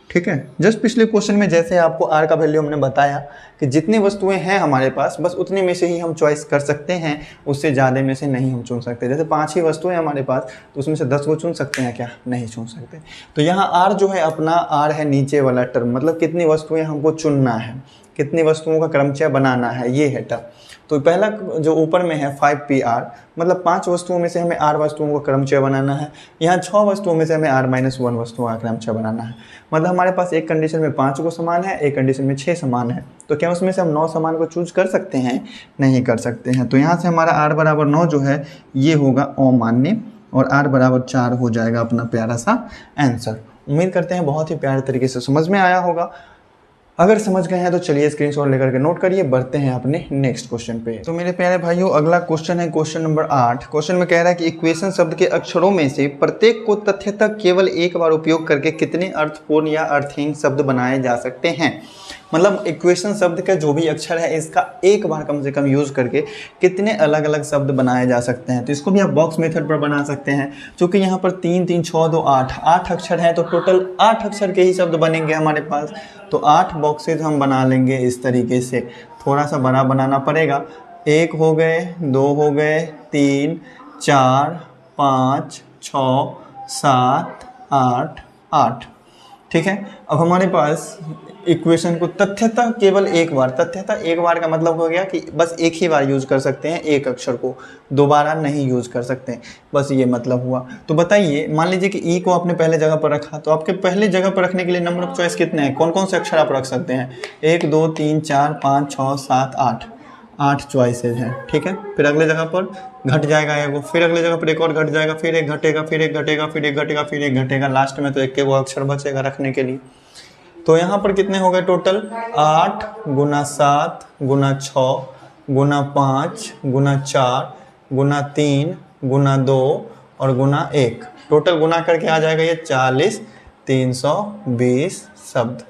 ठीक है, जस्ट पिछले क्वेश्चन में जैसे आपको r का वैल्यू हमने बताया कि जितनी वस्तुएं हैं हमारे पास बस उतने में से ही हम चॉइस कर सकते हैं, उससे ज़्यादा में से नहीं हम चुन सकते। जैसे 5 ही वस्तुएं हमारे पास तो उसमें से 10 को चुन सकते हैं क्या? नहीं चुन सकते। तो यहाँ r जो है अपना r है नीचे वाला टर्म, मतलब कितनी वस्तुएं हमको चुनना है, कितनी वस्तुओं का क्रमचय बनाना है, ये है टर्म। तो पहला जो ऊपर में है 5PR, मतलब 5 वस्तुओं में से हमें r वस्तुओं का क्रमचय बनाना है। यहाँ 6 वस्तुओं में से हमें r-1 वस्तुओं का क्रमचय बनाना है। मतलब हमारे पास एक कंडीशन में 5 को समान है, एक कंडीशन में 6 समान है। तो क्या उसमें से हम 9 समान को चूज कर सकते हैं? नहीं कर सकते हैं। तो यहाँ से हमारा r बराबर 9 जो है ये होगा अमान्य और r बराबर 4 हो जाएगा अपना प्यारा सा आंसर। उम्मीद करते हैं बहुत ही प्यारे तरीके से समझ में आया होगा। अगर समझ गए हैं तो चलिए स्क्रीनशॉट लेकर के नोट करिए, बढ़ते हैं अपने नेक्स्ट क्वेश्चन पे। तो मेरे प्यारे भाइयों, अगला क्वेश्चन है क्वेश्चन नंबर 8। क्वेश्चन में कह रहा है कि इक्वेशन शब्द के अक्षरों में से प्रत्येक को तथ्यतः केवल एक बार उपयोग करके कितने अर्थपूर्ण या अर्थहीन शब्द बनाए जा सकते हैं। मतलब इक्वेशन शब्द का जो भी अक्षर है इसका एक बार कम से कम यूज़ करके कितने अलग अलग शब्द बनाए जा सकते हैं। तो इसको भी आप बॉक्स मेथड पर बना सकते हैं, क्योंकि यहाँ पर 3 3 6 2 8 अक्षर है, तो टोटल 8 अक्षर के ही शब्द बनेंगे हमारे पास। तो 8 बॉक्सेज हम बना लेंगे इस तरीके से। थोड़ा सा बड़ा बनाना पड़ेगा। 1 हो गए, 2 हो गए, 3 4 5 6 7 8 8। ठीक है। अब हमारे पास इक्वेशन को तथ्यतः केवल एक बार, तथ्यतः एक बार का मतलब हो गया कि बस एक ही बार यूज़ कर सकते हैं एक अक्षर को, दोबारा नहीं यूज़ कर सकते हैं, बस ये मतलब हुआ। तो बताइए, मान लीजिए कि ई को आपने पहले जगह पर रखा, तो आपके पहले जगह पर रखने के लिए नंबर ऑफ चॉइस कितने हैं, कौन कौन से अक्षर आप रख सकते हैं। 1 2 3 4 5 6 7 8 चॉइसेज हैं। ठीक है। फिर अगले जगह पर घट जाएगा एगो, फिर अगले जगह पर एक और घट जाएगा, फिर एक घटेगा, फिर एक घटेगा, फिर एक घटेगा, फिर एक घटेगा, लास्ट में तो एक के वो अक्षर बचेगा रखने के लिए। तो यहाँ पर कितने हो गए टोटल, 8 गुना 7 गुना 6 गुना 5 गुना 4 गुना 3 गुना 2 और गुना 1। टोटल गुना करके आ जाएगा ये 40 320 शब्द।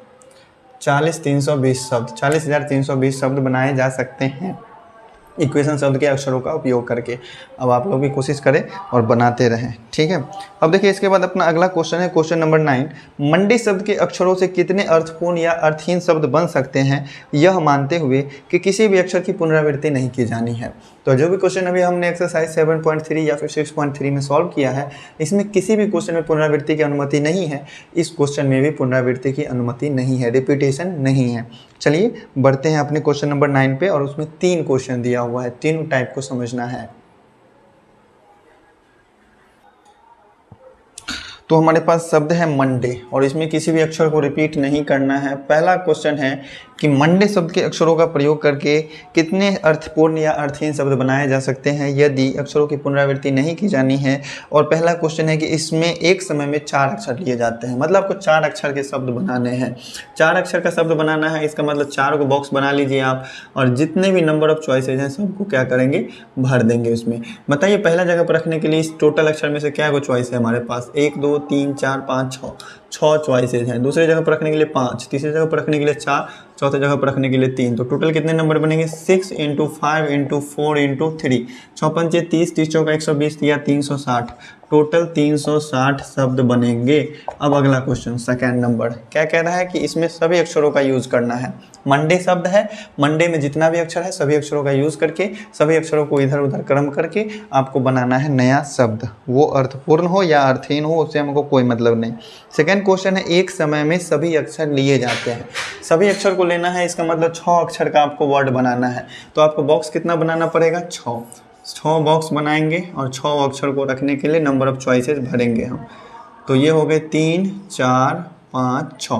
40 320 शब्द, 40,320 शब्द बनाए जा सकते हैं इक्वेशन शब्द के अक्षरों का उपयोग करके। अब आप लोग भी कोशिश करें और बनाते रहें। ठीक है। अब देखिए, इसके बाद अपना अगला क्वेश्चन है क्वेश्चन नंबर 9। मंडी शब्द के अक्षरों से कितने अर्थपूर्ण या अर्थहीन शब्द बन सकते हैं, यह मानते हुए कि किसी भी अक्षर की पुनरावृत्ति नहीं की जानी है। तो जो भी क्वेश्चन अभी हमने एक्सरसाइज 7.3 या फिर 6.3 में सॉल्व किया है, इसमें किसी भी क्वेश्चन में पुनरावृत्ति की अनुमति नहीं है। इस क्वेश्चन में भी पुनरावृत्ति की अनुमति नहीं है, रिपीटेशन नहीं है। चलिए बढ़ते हैं अपने क्वेश्चन नंबर 9 पे, और उसमें 3 क्वेश्चन दिया हुआ है, तीनों टाइप को समझना है। तो हमारे पास शब्द है मंडे, और इसमें किसी भी अक्षर को रिपीट नहीं करना है। पहला क्वेश्चन है कि मंडे शब्द के अक्षरों का प्रयोग करके कितने अर्थपूर्ण या अर्थहीन शब्द बनाए जा सकते हैं यदि अक्षरों की पुनरावृत्ति नहीं की जानी है। और पहला क्वेश्चन है कि इसमें एक समय में 4 अक्षर लिए जाते हैं, मतलब आपको 4 अक्षर के शब्द बनाने हैं। 4 अक्षर का शब्द बनाना है, इसका मतलब 4 को बॉक्स बना लीजिए आप, और जितने भी नंबर ऑफ चॉइसेज हैं सबको क्या करेंगे, भर देंगे उसमें। बताइए, पहला जगह पर रखने के लिए इस टोटल अक्षर में से क्या को चॉइस है हमारे पास, 1 2 3 4 5 6 चॉइसेज हैं। दूसरी जगह पर रखने के लिए 5, तीसरी जगह पर रखने के लिए 4, चौथे जगह पर रखने के लिए 3। तो टोटल कितने नंबर बनेंगे, 6 × 5 × 4 × 3, 6 पंचे 30, 30 चौका 120 या 360। टोटल 360 शब्द बनेंगे। अब अगला क्वेश्चन सेकंड नंबर क्या कह रहा है कि इसमें सभी अक्षरों का यूज़ करना है। मंडे शब्द है, मंडे में जितना भी अक्षर है सभी अक्षरों का यूज़ करके, सभी अक्षरों को इधर उधर क्रम करके आपको बनाना है नया शब्द। वो अर्थपूर्ण हो या अर्थहीन हो, उससे हमको कोई मतलब नहीं। सेकंड क्वेश्चन है, एक समय में सभी अक्षर लिए जाते हैं। सभी अक्षर को लेना है, इसका मतलब 6 अक्षर का आपको वर्ड बनाना है। तो आपको बॉक्स कितना बनाना पड़ेगा, 6 बॉक्स बनाएंगे, और 6 अक्षर को रखने के लिए नंबर ऑफ चॉइसेस भरेंगे हम। तो ये हो गए 3 4 5 6।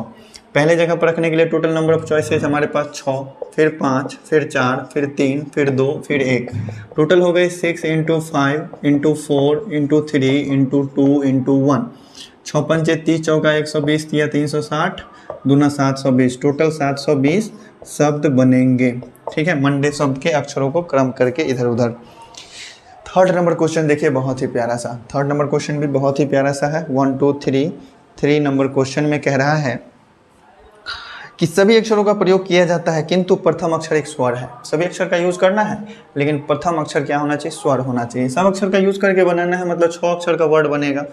पहले जगह पर रखने के लिए टोटल नंबर ऑफ चॉइसेस हमारे पास 6, फिर 5, फिर 4, फिर 3, फिर 2, फिर 1। टोटल हो गए 6 × 5 × 4 × 3 × 2 × 1। 6 पंचे 30 चौका 120 या 360 दूना 720। टोटल 720 शब्द बनेंगे। ठीक है, मंडे शब्द के अक्षरों को क्रम करके इधर उधर। थर्ड नंबर क्वेश्चन देखिए, बहुत ही प्यारा सा। थर्ड नंबर क्वेश्चन भी बहुत ही प्यारा सा है। 1 2 3 नंबर क्वेश्चन में कह रहा है कि सभी अक्षरों का प्रयोग किया जाता है किंतु प्रथम अक्षर एक स्वर है। सभी अक्षर का यूज़ करना है, लेकिन प्रथम अक्षर क्या होना चाहिए, स्वर होना चाहिए। सब अक्षर का यूज़ करके बनाना है, मतलब 6 अक्षर का वर्ड बनेगा।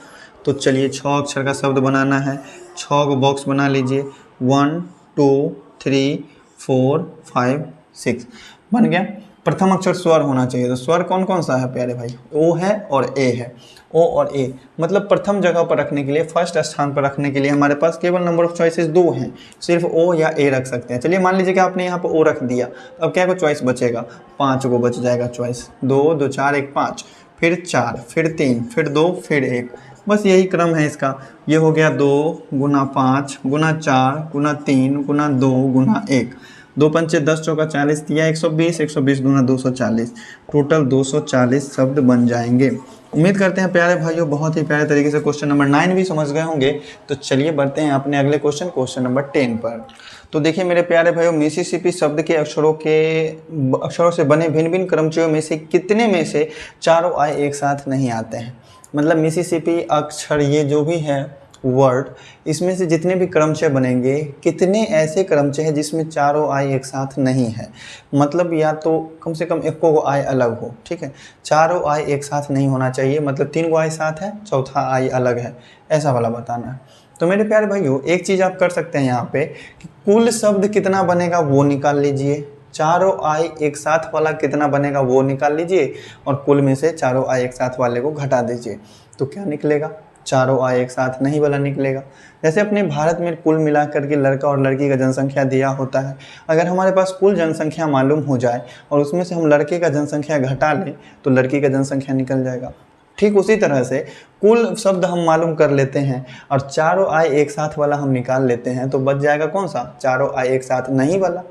तो चलिए 6 अक्षर का शब्द बनाना है। 6 को बॉक्स बना लीजिए। 1 2 3 4 5 6 बन गया। प्रथम अक्षर स्वर होना चाहिए। तो स्वर कौन कौन सा है प्यारे भाई, ओ है और ए है। ओ और ए मतलब प्रथम जगह पर रखने के लिए, फर्स्ट स्थान पर रखने के लिए हमारे पास केवल नंबर ऑफ चॉइसेस 2 हैं। सिर्फ ओ या ए रख सकते हैं। चलिए मान लीजिए कि आपने यहाँ पर ओ रख दिया, अब क्या को चॉइस बचेगा, 5 को बच जाएगा चॉइस। 2 2 4 1 5, फिर 4, फिर 3, फिर 2, फिर 1। बस यही क्रम है इसका। ये हो गया 2 × 5 × 4 × 3 × 2 × 1। 2 पंचे 10 चौका 40 दिया 120, 120 दूना 240। टोटल 240 शब्द बन जाएंगे। उम्मीद करते हैं प्यारे भाइयों बहुत ही प्यारे तरीके से क्वेश्चन नंबर 9 भी समझ गए होंगे। तो चलिए बढ़ते हैं अपने अगले क्वेश्चन नंबर 10 पर। तो देखिए मेरे प्यारे भाइयों, मिसिसिपी शब्द के अक्षरों से बने भिन्न भिन्न क्रमचयों में से कितने में से चारों आय एक साथ नहीं आते हैं। मतलब मिसिसिपी अक्षर ये जो भी है वर्ड, इसमें से जितने भी क्रमचय बनेंगे, कितने ऐसे क्रमचय हैं जिसमें चारों आय एक साथ नहीं है। मतलब या तो कम से कम एक को आय अलग हो, ठीक है, चारों आय एक साथ नहीं होना चाहिए। मतलब 3 गो आय साथ है, चौथा आय अलग है, ऐसा वाला बताना है। तो मेरे प्यारे भाइयों एक चीज़ आप कर सकते हैं यहाँ पे कि कुल शब्द कितना बनेगा वो निकाल लीजिए, चारों आय एक साथ वाला कितना बनेगा वो निकाल लीजिए, और कुल में से चारों आय एक साथ वाले को घटा दीजिए। तो क्या निकलेगा, चारों आय एक साथ नहीं वाला निकलेगा। जैसे अपने भारत में कुल मिलाकर के लड़का और लड़की का जनसंख्या दिया होता है, अगर हमारे पास कुल जनसंख्या मालूम हो जाए और उसमें से हम लड़के का जनसंख्या घटा लें तो लड़की का जनसंख्या निकल जाएगा। ठीक उसी तरह से कुल शब्द हम मालूम कर लेते हैं और चारों आय एक साथ वाला हम निकाल लेते हैं, तो बच जाएगा कौन सा, चारों आय एक साथ नहीं वाला।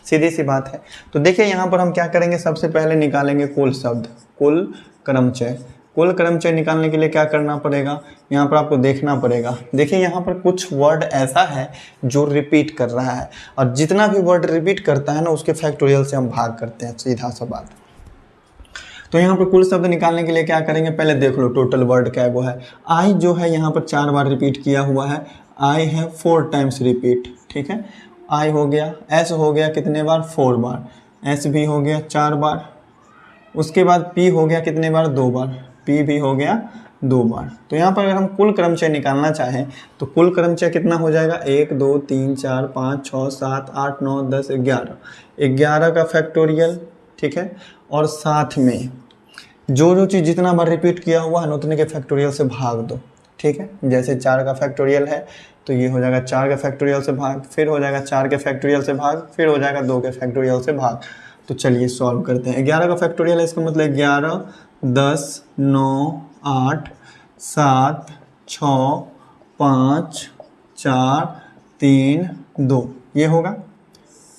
सीधी सी बात है। तो देखिए यहाँ पर हम क्या करेंगे, सबसे पहले निकालेंगे कुल शब्द, कुल क्रमचय। कुल क्रमचय निकालने के लिए क्या करना पड़ेगा, यहाँ पर आपको देखना पड़ेगा। देखिए यहाँ पर कुछ वर्ड ऐसा है जो रिपीट कर रहा है, और जितना भी वर्ड रिपीट करता है ना उसके फैक्टोरियल से हम भाग करते हैं, सीधा सा बात। तो यहाँ पर कुल शब्द निकालने के लिए क्या करेंगे, पहले देख लो टोटल वर्ड क्या वो है। आई जो है यहाँ पर 4 बार रिपीट किया हुआ है, आई है 4 टाइम्स रिपीट, ठीक है, आई हो गया। एस हो गया कितने बार, 4 बार। एस भी हो गया 4 बार। उसके बाद पी हो गया कितने बार, 2 बार। पी भी हो गया 2 बार। तो यहाँ पर अगर हम कुल क्रमचय निकालना चाहें तो कुल क्रमचय कितना हो जाएगा, 1 2 3 4 5 6 7 8 9 10 11, 11 का फैक्टोरियल, ठीक है। और साथ में जो चीज़ जितना बार रिपीट किया हुआ है उतने के फैक्टोरियल से भाग दो, ठीक है। जैसे 4 का फैक्टोरियल है तो ये हो जाएगा 4 के फैक्टोरियल से भाग, फिर हो जाएगा 4 के फैक्टोरियल से भाग, फिर हो जाएगा 2 के फैक्टोरियल से भाग। तो चलिए सॉल्व करते हैं। 11 का फैक्टोरियल है, इसका मतलब 11 10 9 8 7 6 5 4 3 2 ये होगा।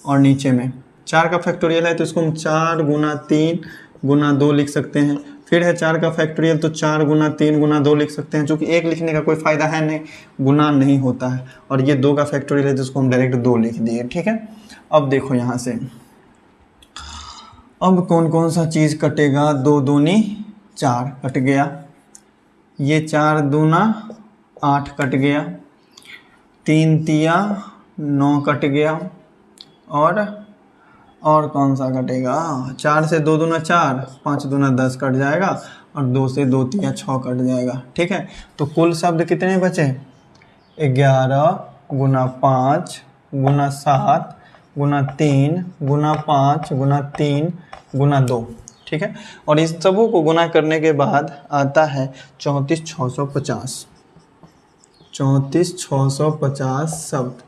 और नीचे में 4 का फैक्टोरियल है तो इसको हम 4 गुना 3 गुना 2 लिख सकते हैं। फिर है 4 का फैक्टोरियल तो 4 गुना 3 गुना 2 लिख सकते हैं, चूँकि 1 लिखने का कोई फ़ायदा है नहीं, गुना नहीं होता है। और ये 2 का फैक्टोरियल है जिसको हम डायरेक्ट 2 लिख दिए, ठीक है। अब देखो यहाँ से अब कौन कौन सा चीज़ कटेगा, 2 दूनी 4 कट गया, ये 4 दूना 8 कट गया, 3 तिया 9 कट गया, और कौन सा कटेगा, 4 से 2 दूना 4, 5 दूना 10 कट जाएगा, और 2 से 2 तिया 6 कट जाएगा, ठीक है। तो कुल शब्द कितने बचे, 11 गुना 5 गुना 7 गुना 3 गुना 5 गुना 3 गुना 2, ठीक है। और इस सबों को गुना करने के बाद आता है 34,650, 34,650 शब्द,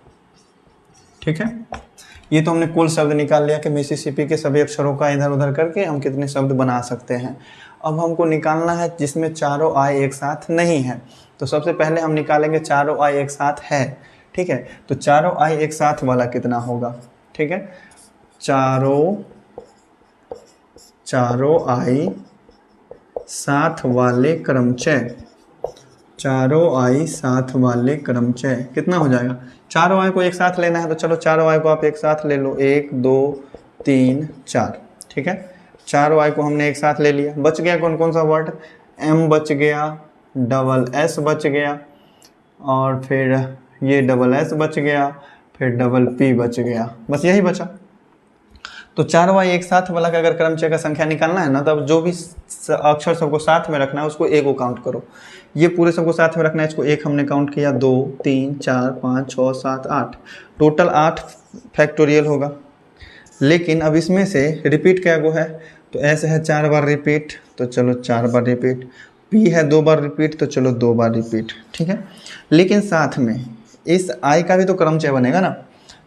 ठीक है। ये तो हमने कुल शब्द निकाल लिया कि मिसिसिपी के सभी अक्षरों का इधर उधर करके हम कितने शब्द बना सकते हैं। अब हमको निकालना है जिसमें चारों आय एक साथ नहीं है। तो सबसे पहले हम निकालेंगे चारों आय एक साथ है, ठीक है। तो चारों आय एक साथ वाला कितना होगा, ठीक है। चारों आय साथ वाले क्रमचय, चारों आय साथ वाले क्रमचय कितना हो जाएगा। चारों आय को एक साथ लेना है तो चलो चारों आय को आप एक साथ ले लो, 1 2 3 4, ठीक है। चारों आय को हमने एक साथ ले लिया। बच गया कौन कौन सा वर्ड, एम बच गया, डबल एस बच गया, और फिर ये डबल एस बच गया, फिर डबल पी बच गया, बस यही बचा। तो चारों आय एक साथ वाला का अगर क्रमचय का संख्या निकालना है ना, तब जो भी अक्षर सबको साथ में रखना है उसको 1 को काउंट करो। ये पूरे सबको साथ में रखना है, इसको 1 हमने काउंट किया, 2 3 4 5 6 7 8, टोटल 8 फैक्टोरियल होगा। लेकिन अब इसमें से रिपीट क्या गो है, तो ऐसे है 4 बार रिपीट, तो चलो 4 बार रिपीट, पी है 2 बार रिपीट, तो चलो 2 बार रिपीट, ठीक है। लेकिन साथ में इस आई का भी तो क्रमचय बनेगा ना,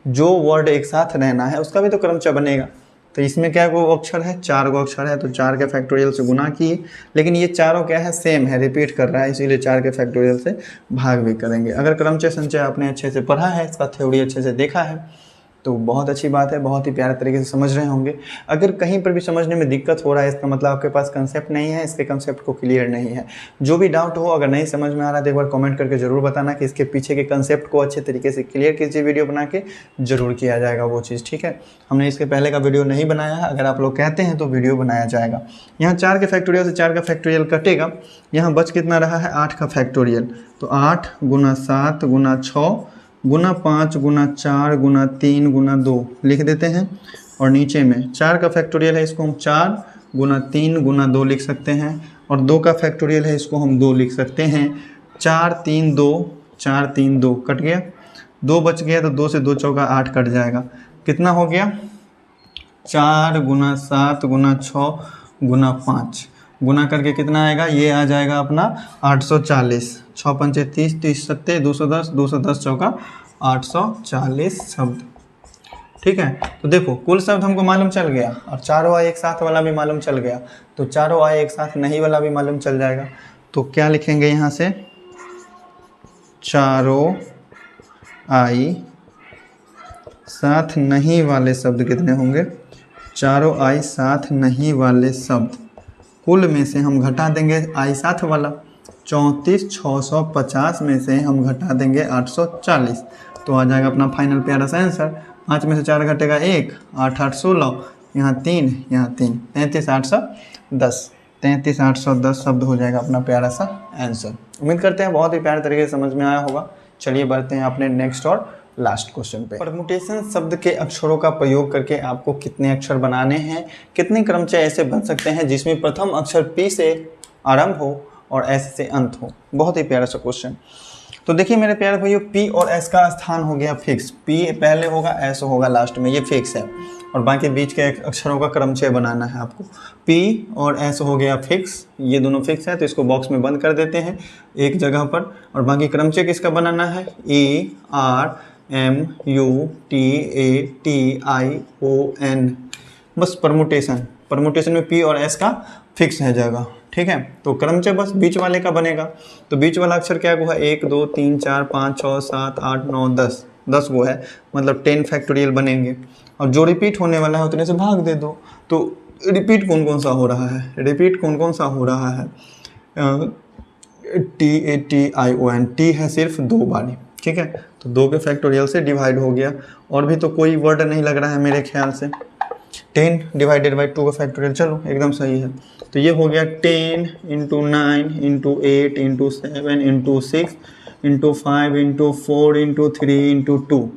जो वर्ड एक साथ रहना है उसका भी तो क्रमचय बनेगा। तो इसमें क्या गो अक्षर है, 4 गो अक्षर है, तो 4 के फैक्टोरियल से गुना किए। लेकिन ये चारों क्या है, सेम है, रिपीट कर रहा है, इसीलिए 4 के फैक्टोरियल से भाग भी करेंगे। अगर क्रमचय संचय आपने अच्छे से पढ़ा है, इसका थ्योरी अच्छे से देखा है, तो बहुत अच्छी बात है, बहुत ही प्यारे तरीके से समझ रहे होंगे। अगर कहीं पर भी समझने में दिक्कत हो रहा है, इसका मतलब आपके पास कंसेप्ट नहीं है, इसके कंसेप्ट को क्लियर नहीं है। जो भी डाउट हो, अगर नहीं समझ में आ रहा है तो एक बार कमेंट करके ज़रूर बताना कि इसके पीछे के कंसेप्ट को अच्छे तरीके से क्लियर कीजिए, वीडियो बना के ज़रूर किया जाएगा वो चीज़, ठीक है। हमने इसके पहले का वीडियो नहीं बनाया है, अगर आप लोग कहते हैं तो वीडियो बनाया जाएगा। यहाँ 4 के फैक्टोरियल से 4 का फैक्टोरियल कटेगा, यहाँ बच कितना रहा है 8 का फैक्टोरियल। तो 8 गुना 7 गुना 6 गुना 5 गुना 4 गुना 3 गुना 2 लिख देते हैं। और नीचे में 4 का फैक्टोरियल है, इसको हम 4 गुना 3 गुना 2 लिख सकते हैं। और 2 का फैक्टोरियल है, इसको हम 2 लिख सकते हैं। 4 3 2 4 3 2 कट गया, 2 बच गया, तो 2 से 2 चौका 8 कट जाएगा। कितना हो गया 4 गुना 7 गुना 6 गुना 5 गुना करके कितना आएगा, ये आ जाएगा अपना 840। 6 पंचे 30, 30 सत्ते 210, 210 चौका 840 शब्द, ठीक है। तो देखो कुल शब्द हमको मालूम चल गया, और चारों आए एक साथ वाला भी मालूम चल गया, तो चारों आए एक साथ नहीं वाला भी मालूम चल जाएगा। तो क्या लिखेंगे यहाँ से, चारों आई साथ नहीं वाले शब्द कितने होंगे, चारों आई साथ नहीं वाले शब्द कुल में से हम घटा देंगे आई साथ वाला, 34,650 में से हम घटा देंगे 840, तो आ जाएगा अपना फाइनल प्यारा सा आंसर। 5 में से 4 घटेगा 1, 8 8 16, यहाँ 3 यहाँ 3, 33,810, 33,810 शब्द हो जाएगा अपना प्यारा सा आंसर। उम्मीद करते हैं बहुत ही प्यारे तरीके से समझ में आया होगा। चलिए बढ़ते हैं अपने नेक्स्ट और लास्ट क्वेश्चन पे। परमुटेशन शब्द के अक्षरों का प्रयोग करके आपको कितने अक्षर बनाने हैं, कितने क्रमचय ऐसे बन सकते हैं जिसमें प्रथम अक्षर पी से आरंभ हो और एस से अंत हो। बहुत ही प्यारा सा क्वेश्चन। तो देखिए मेरे प्यारे भाइयों, पी और एस का स्थान हो गया फिक्स, पी पहले होगा एस होगा लास्ट में, ये फिक्स है। और बाकी बीच के अक्षरों का क्रमचय बनाना है आपको। पी और एस हो गया फिक्स, ये दोनों फिक्स है, तो इसको बॉक्स में बंद कर देते हैं एक जगह पर। और बाकी क्रमचय किसका बनाना है, A R M U T A T I O N, बस परमुटेशन में पी और एस का फिक्स है जगह, ठीक है। तो क्रमचय बस बीच वाले का बनेगा। तो बीच वाला अक्षर क्या हुआ, 1 2 3 4 5 6 7 8 9 10, 10 वो है, मतलब 10 फैक्टोरियल बनेंगे। और जो रिपीट होने वाला है उतने से भाग दे दो। तो रिपीट कौन कौन सा हो रहा है, रिपीट कौन कौन सा हो रहा है, T A T I O N, T है सिर्फ 2 बारी, ठीक है। तो 2 के फैक्टोरियल से डिवाइड हो गया, और भी तो कोई वर्ड नहीं लग रहा है मेरे ख्याल से। 10 डिवाइडेड बाई 2 का फैक्टोरियल, चलो एकदम सही है। तो ये हो गया 10 × 9 × 8 × 7 × 6 × 5 × 4 × 3 × 2,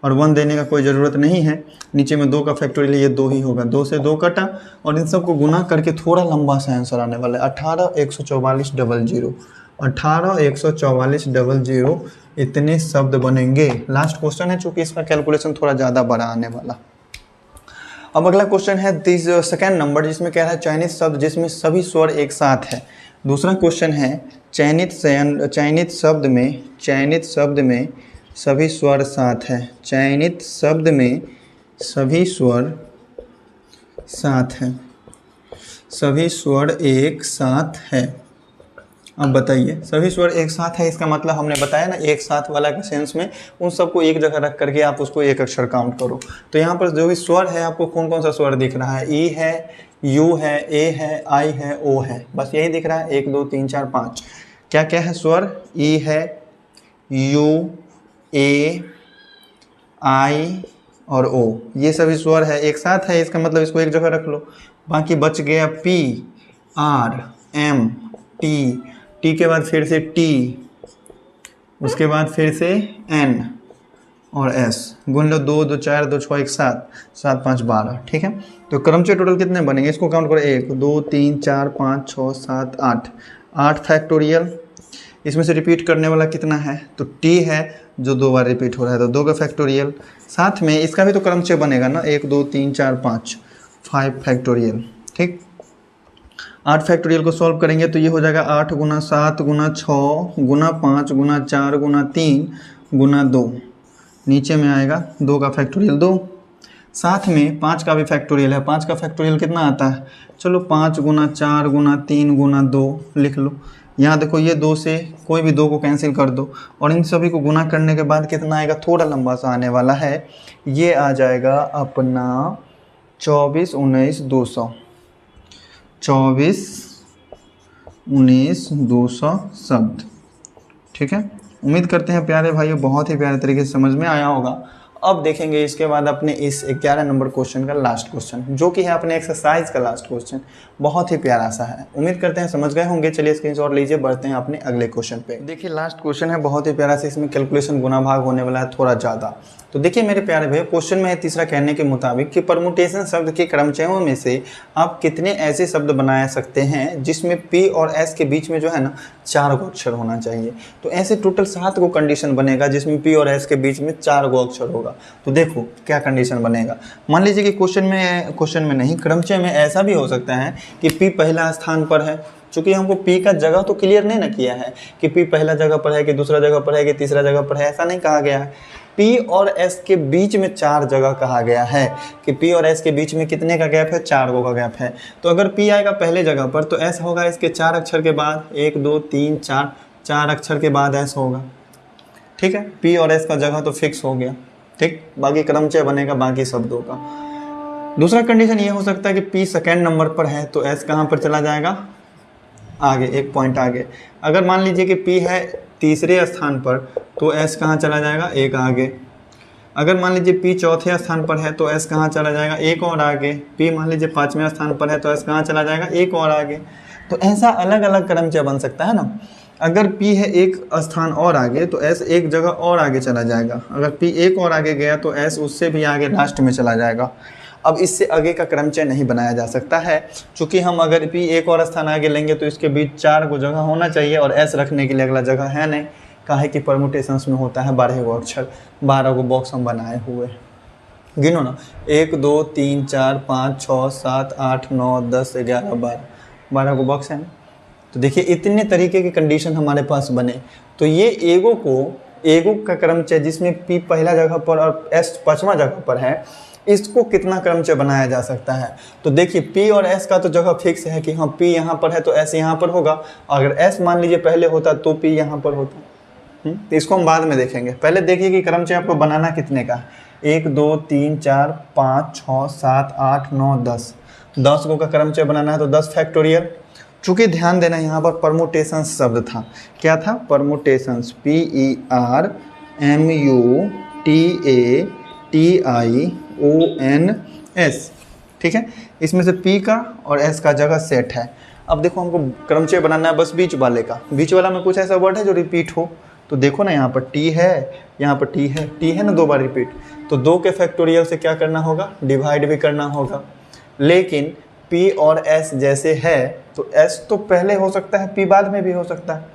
और 1 देने का कोई ज़रूरत नहीं है। नीचे में 2 का फैक्टोरियल, ये 2 ही होगा, 2 से 2 कटा, और इन सबको गुना करके थोड़ा लंबा सा आंसर आने वाला है, 18,144,000, 18,144,000 इतने शब्द बनेंगे। लास्ट क्वेश्चन है, चूंकि इसका कैलकुलेशन थोड़ा ज़्यादा बड़ा आने वाला। अब अगला क्वेश्चन है दिस सेकेंड नंबर, जिसमें कह रहा है चयनित शब्द जिसमें सभी स्वर एक साथ है। दूसरा क्वेश्चन है चयनित शब्द में सभी स्वर साथ है, चयनित शब्द में सभी स्वर साथ हैं, सभी स्वर एक साथ है। अब बताइए, सभी स्वर एक साथ है, इसका मतलब हमने बताया ना एक साथ वाला के सेंस में उन सबको एक जगह रख करके आप उसको एक अक्षर काउंट करो। तो यहाँ पर जो भी स्वर है आपको कौन कौन सा स्वर दिख रहा है, ई है, यू है, ए है, आई है, ओ है, बस यही दिख रहा है। 1 2 3 4 5 क्या क्या है स्वर, ई है, यू, ए, आई और ओ, ये सभी स्वर है एक साथ है, इसका मतलब इसको एक जगह रख लो। बाकी बच गया P, R, M, T, T के बाद फिर से टी, उसके बाद फिर से एन और एस, गुन लो 2 2 4 2 6 1 7 7 5 12, ठीक है। तो क्रमचय टोटल कितने बनेंगे, इसको काउंट करो, 1 2 3 4 5 6 7 8, 8 फैक्टोरियल। इसमें से रिपीट करने वाला कितना है, तो टी है जो 2 बार रिपीट हो रहा है, तो 2 का फैक्टोरियल। साथ में इसका भी तो क्रमचय बनेगा ना, 1 2 3 4 5, 5 फैक्टोरियल, ठीक। 8 फैक्टोरियल को सॉल्व करेंगे तो ये हो जाएगा 8 × 7 × 6 × 5 × 4 × 3 × 2, नीचे में आएगा 2 का फैक्टोरियल 2, साथ में 5 का भी फैक्टोरियल है। 5 का फैक्टोरियल कितना आता है, चलो 5 × 4 × 3 × 2 लिख लो, यहाँ देखो ये 2 से कोई भी 2 को कैंसिल कर दो और इन सभी को गुना करने के बाद कितना आएगा, थोड़ा लंबा सा आने वाला है, ये आ जाएगा अपना 24 19 200, 24 19 200 शब्द। ठीक है, उम्मीद करते हैं प्यारे भाइयों बहुत ही प्यारे तरीके से समझ में आया होगा। अब देखेंगे इसके बाद अपने इस 11 नंबर क्वेश्चन का लास्ट क्वेश्चन, जो कि है अपने एक्सरसाइज का लास्ट क्वेश्चन। बहुत ही प्यारा सा है, उम्मीद करते हैं समझ गए होंगे। चलिए स्क्रीनशॉट लीजिए, बढ़ते हैं अपने अगले क्वेश्चन पे। देखिए लास्ट क्वेश्चन है, बहुत ही प्यारा सा, इसमें कैलकुलेशन गुना भाग होने वाला है थोड़ा ज़्यादा। तो देखिए मेरे प्यारे भाई, क्वेश्चन में है तीसरा कहने के मुताबिक कि परमुटेशन शब्द के क्रमचयों में से आप कितने ऐसे शब्द बना सकते हैं जिसमें P और S के बीच में जो है ना 4 गो अक्षर होना चाहिए। तो ऐसे टोटल 7 गो कंडीशन बनेगा जिसमें P और S के बीच में 4 गो अक्षर होगा। तो देखो क्या कंडीशन बनेगा। मान लीजिए कि क्वेश्चन में नहीं, क्रमचय में ऐसा भी हो सकता है कि P पहला स्थान पर है। चूंकि हमको P का जगह तो क्लियर नहीं ना किया है कि P पहला जगह पर है कि दूसरा जगह पर है कि तीसरा जगह पर है, ऐसा नहीं कहा गया है। P और S के बीच में 4 जगह कहा गया है कि P और S के बीच में कितने का गैप है, 4 गो का गैप है। तो अगर P आएगा पहले जगह पर तो S होगा इसके 4 अक्षर के बाद, 1 2 3 4 अक्षर के बाद S होगा। ठीक है, P और S का जगह तो फिक्स हो गया। ठीक, बाकी क्रमचय बनेगा बाकी शब्दों का। दूसरा कंडीशन ये हो सकता है कि P सेकेंड नंबर पर है तो S कहाँ पर चला जाएगा, आगे, 1 पॉइंट आगे। अगर मान लीजिए कि P है तीसरे स्थान पर तो S कहाँ चला जाएगा, 1 आगे। अगर मान लीजिए P चौथे स्थान पर है तो S कहाँ चला जाएगा, 1 और आगे। P मान लीजिए 5वें स्थान पर है तो S कहाँ चला जाएगा, 1 और आगे। तो ऐसा अलग अलग क्रमचय बन सकता है ना। अगर P है 1 स्थान और आगे तो S 1 जगह और आगे चला जाएगा। अगर P 1 और आगे गया तो S उससे भी आगे लास्ट में चला जाएगा। अब इससे आगे का क्रमचय नहीं बनाया जा सकता है, क्योंकि हम अगर P 1 और स्थान आगे लेंगे तो इसके बीच 4 गो जगह होना चाहिए और S रखने के लिए अगला जगह है नहीं। काहे कि परमुटेशंस में होता है 12 गो अक्षर, 12 गो बॉक्स हम बनाए हुए। गिनो ना, 1 2 3 4 5 6 7 8 9 10 11 12 गो बॉक्स है ना। तो देखिए इतने तरीके के कंडीशन हमारे पास बने। तो ये एगो का क्रमचय जिसमें P पहला जगह पर और S 5वां जगह पर है, इसको कितना क्रमचय बनाया जा सकता है। तो देखिए P और S का तो जगह फिक्स है कि हाँ P यहाँ पर है तो S यहाँ पर होगा। अगर S मान लीजिए पहले होता तो P यहाँ पर होता। तो इसको हम बाद में देखेंगे। पहले देखिए कि क्रमचय आपको बनाना कितने का है। 1 2 3 4 5 6 7 8 9 10 गो का क्रमचय बनाना है तो 10 फैक्टोरियल। चूँकि ध्यान देना यहाँ पर परमुटेशंस शब्द था, क्या था, परमुटेशंस, PERMUTATIONS। ठीक है, इसमें से P का और S का जगह सेट है। अब देखो हमको क्रमचय बनाना है बस बीच वाले का। बीच वाला में कुछ ऐसा वर्ड है जो रिपीट हो। तो देखो ना, यहाँ पर T है, यहाँ पर T है ना 2 बार रिपीट। तो 2 के फैक्टोरियल से क्या करना होगा, डिवाइड भी करना होगा। लेकिन P और S जैसे है तो S तो पहले हो सकता है, P बाद में भी हो सकता है।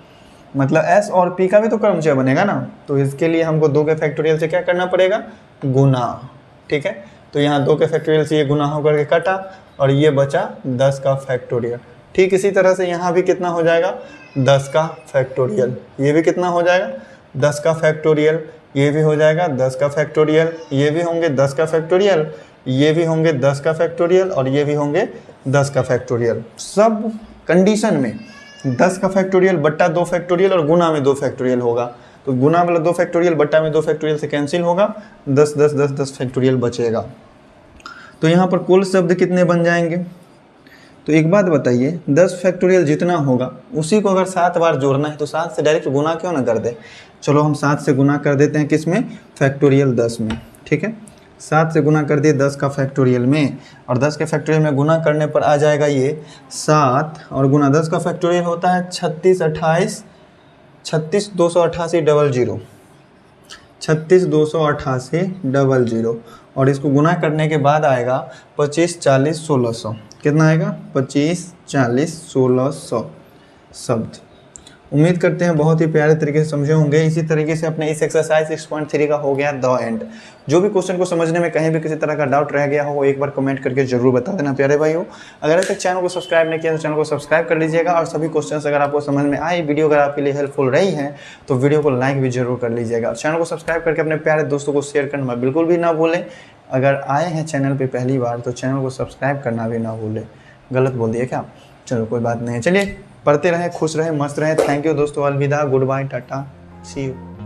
मतलब S और P का भी तो क्रमचय बनेगा ना। तो इसके लिए हमको 2 के फैक्टोरियल से क्या करना पड़ेगा, गुना। ठीक है, तो यहाँ 2 के फैक्टोरियल से ये गुना होकर के कटा और ये बचा 10 का फैक्टोरियल। ठीक इसी तरह से यहाँ भी कितना हो जाएगा, 10 का फैक्टोरियल। ये भी कितना हो जाएगा, 10 का फैक्टोरियल। ये भी हो जाएगा 10 का फैक्टोरियल। ये भी होंगे 10 का फैक्टोरियल, ये भी होंगे 10 का फैक्टोरियल और ये भी होंगे 10 का फैक्टोरियल। सब कंडीशन में 10 का फैक्टोरियल बट्टा 2 फैक्टोरियल और गुना में 2 फैक्टोरियल होगा। तो गुना वाला 2 फैक्टोरियल बट्टा में 2 फैक्टोरियल से कैंसिल होगा, 10 10 10 10 फैक्टोरियल बचेगा। तो यहाँ पर कुल शब्द कितने बन जाएंगे। तो एक बात बताइए, 10 फैक्टोरियल जितना होगा उसी को अगर 7 बार जोड़ना है तो 7 से डायरेक्ट गुना क्यों ना कर दे। चलो हम 7 से गुना कर देते हैं, किस में, फैक्टोरियल 10 में। ठीक है, 7 से गुना कर दिए 10 का फैक्टोरियल में, और 10 के फैक्टोरियल में गुना करने पर आ जाएगा ये 7 और गुना 10 का फैक्टोरियल होता है 36 28 36 288 00 36 288 00 और इसको गुना करने के बाद आएगा 25 40 1600। कितना आएगा, 25 40 1600 शब्द। उम्मीद करते हैं बहुत ही प्यारे तरीके से समझे होंगे। इसी तरीके से अपने इस एक्सरसाइज 6.3 का हो गया द एंड। जो भी क्वेश्चन को समझने में कहीं भी किसी तरह का डाउट रह गया हो वो एक बार कमेंट करके जरूर बता देना प्यारे भाइयों। अगर अभी तक चैनल को सब्सक्राइब नहीं किया तो चैनल को सब्सक्राइब कर लीजिएगा और सभी क्वेश्चंस अगर आपको समझ में आए, वीडियो अगर आपके लिए हेल्पफुल रही है तो वीडियो को लाइक भी जरूर कर लीजिएगा। चैनल को सब्सक्राइब करके अपने प्यारे दोस्तों को शेयर करना बिल्कुल भी ना भूलें। अगर आए हैं चैनल पर पहली बार तो चैनल को सब्सक्राइब करना भी ना भूलें। गलत बोल दिया क्या। चलो कोई बात नहीं है, चलिए पढ़ते रहें, खुश रहें, मस्त रहें। थैंक यू दोस्तों, अलविदा, good bye, tata, see you.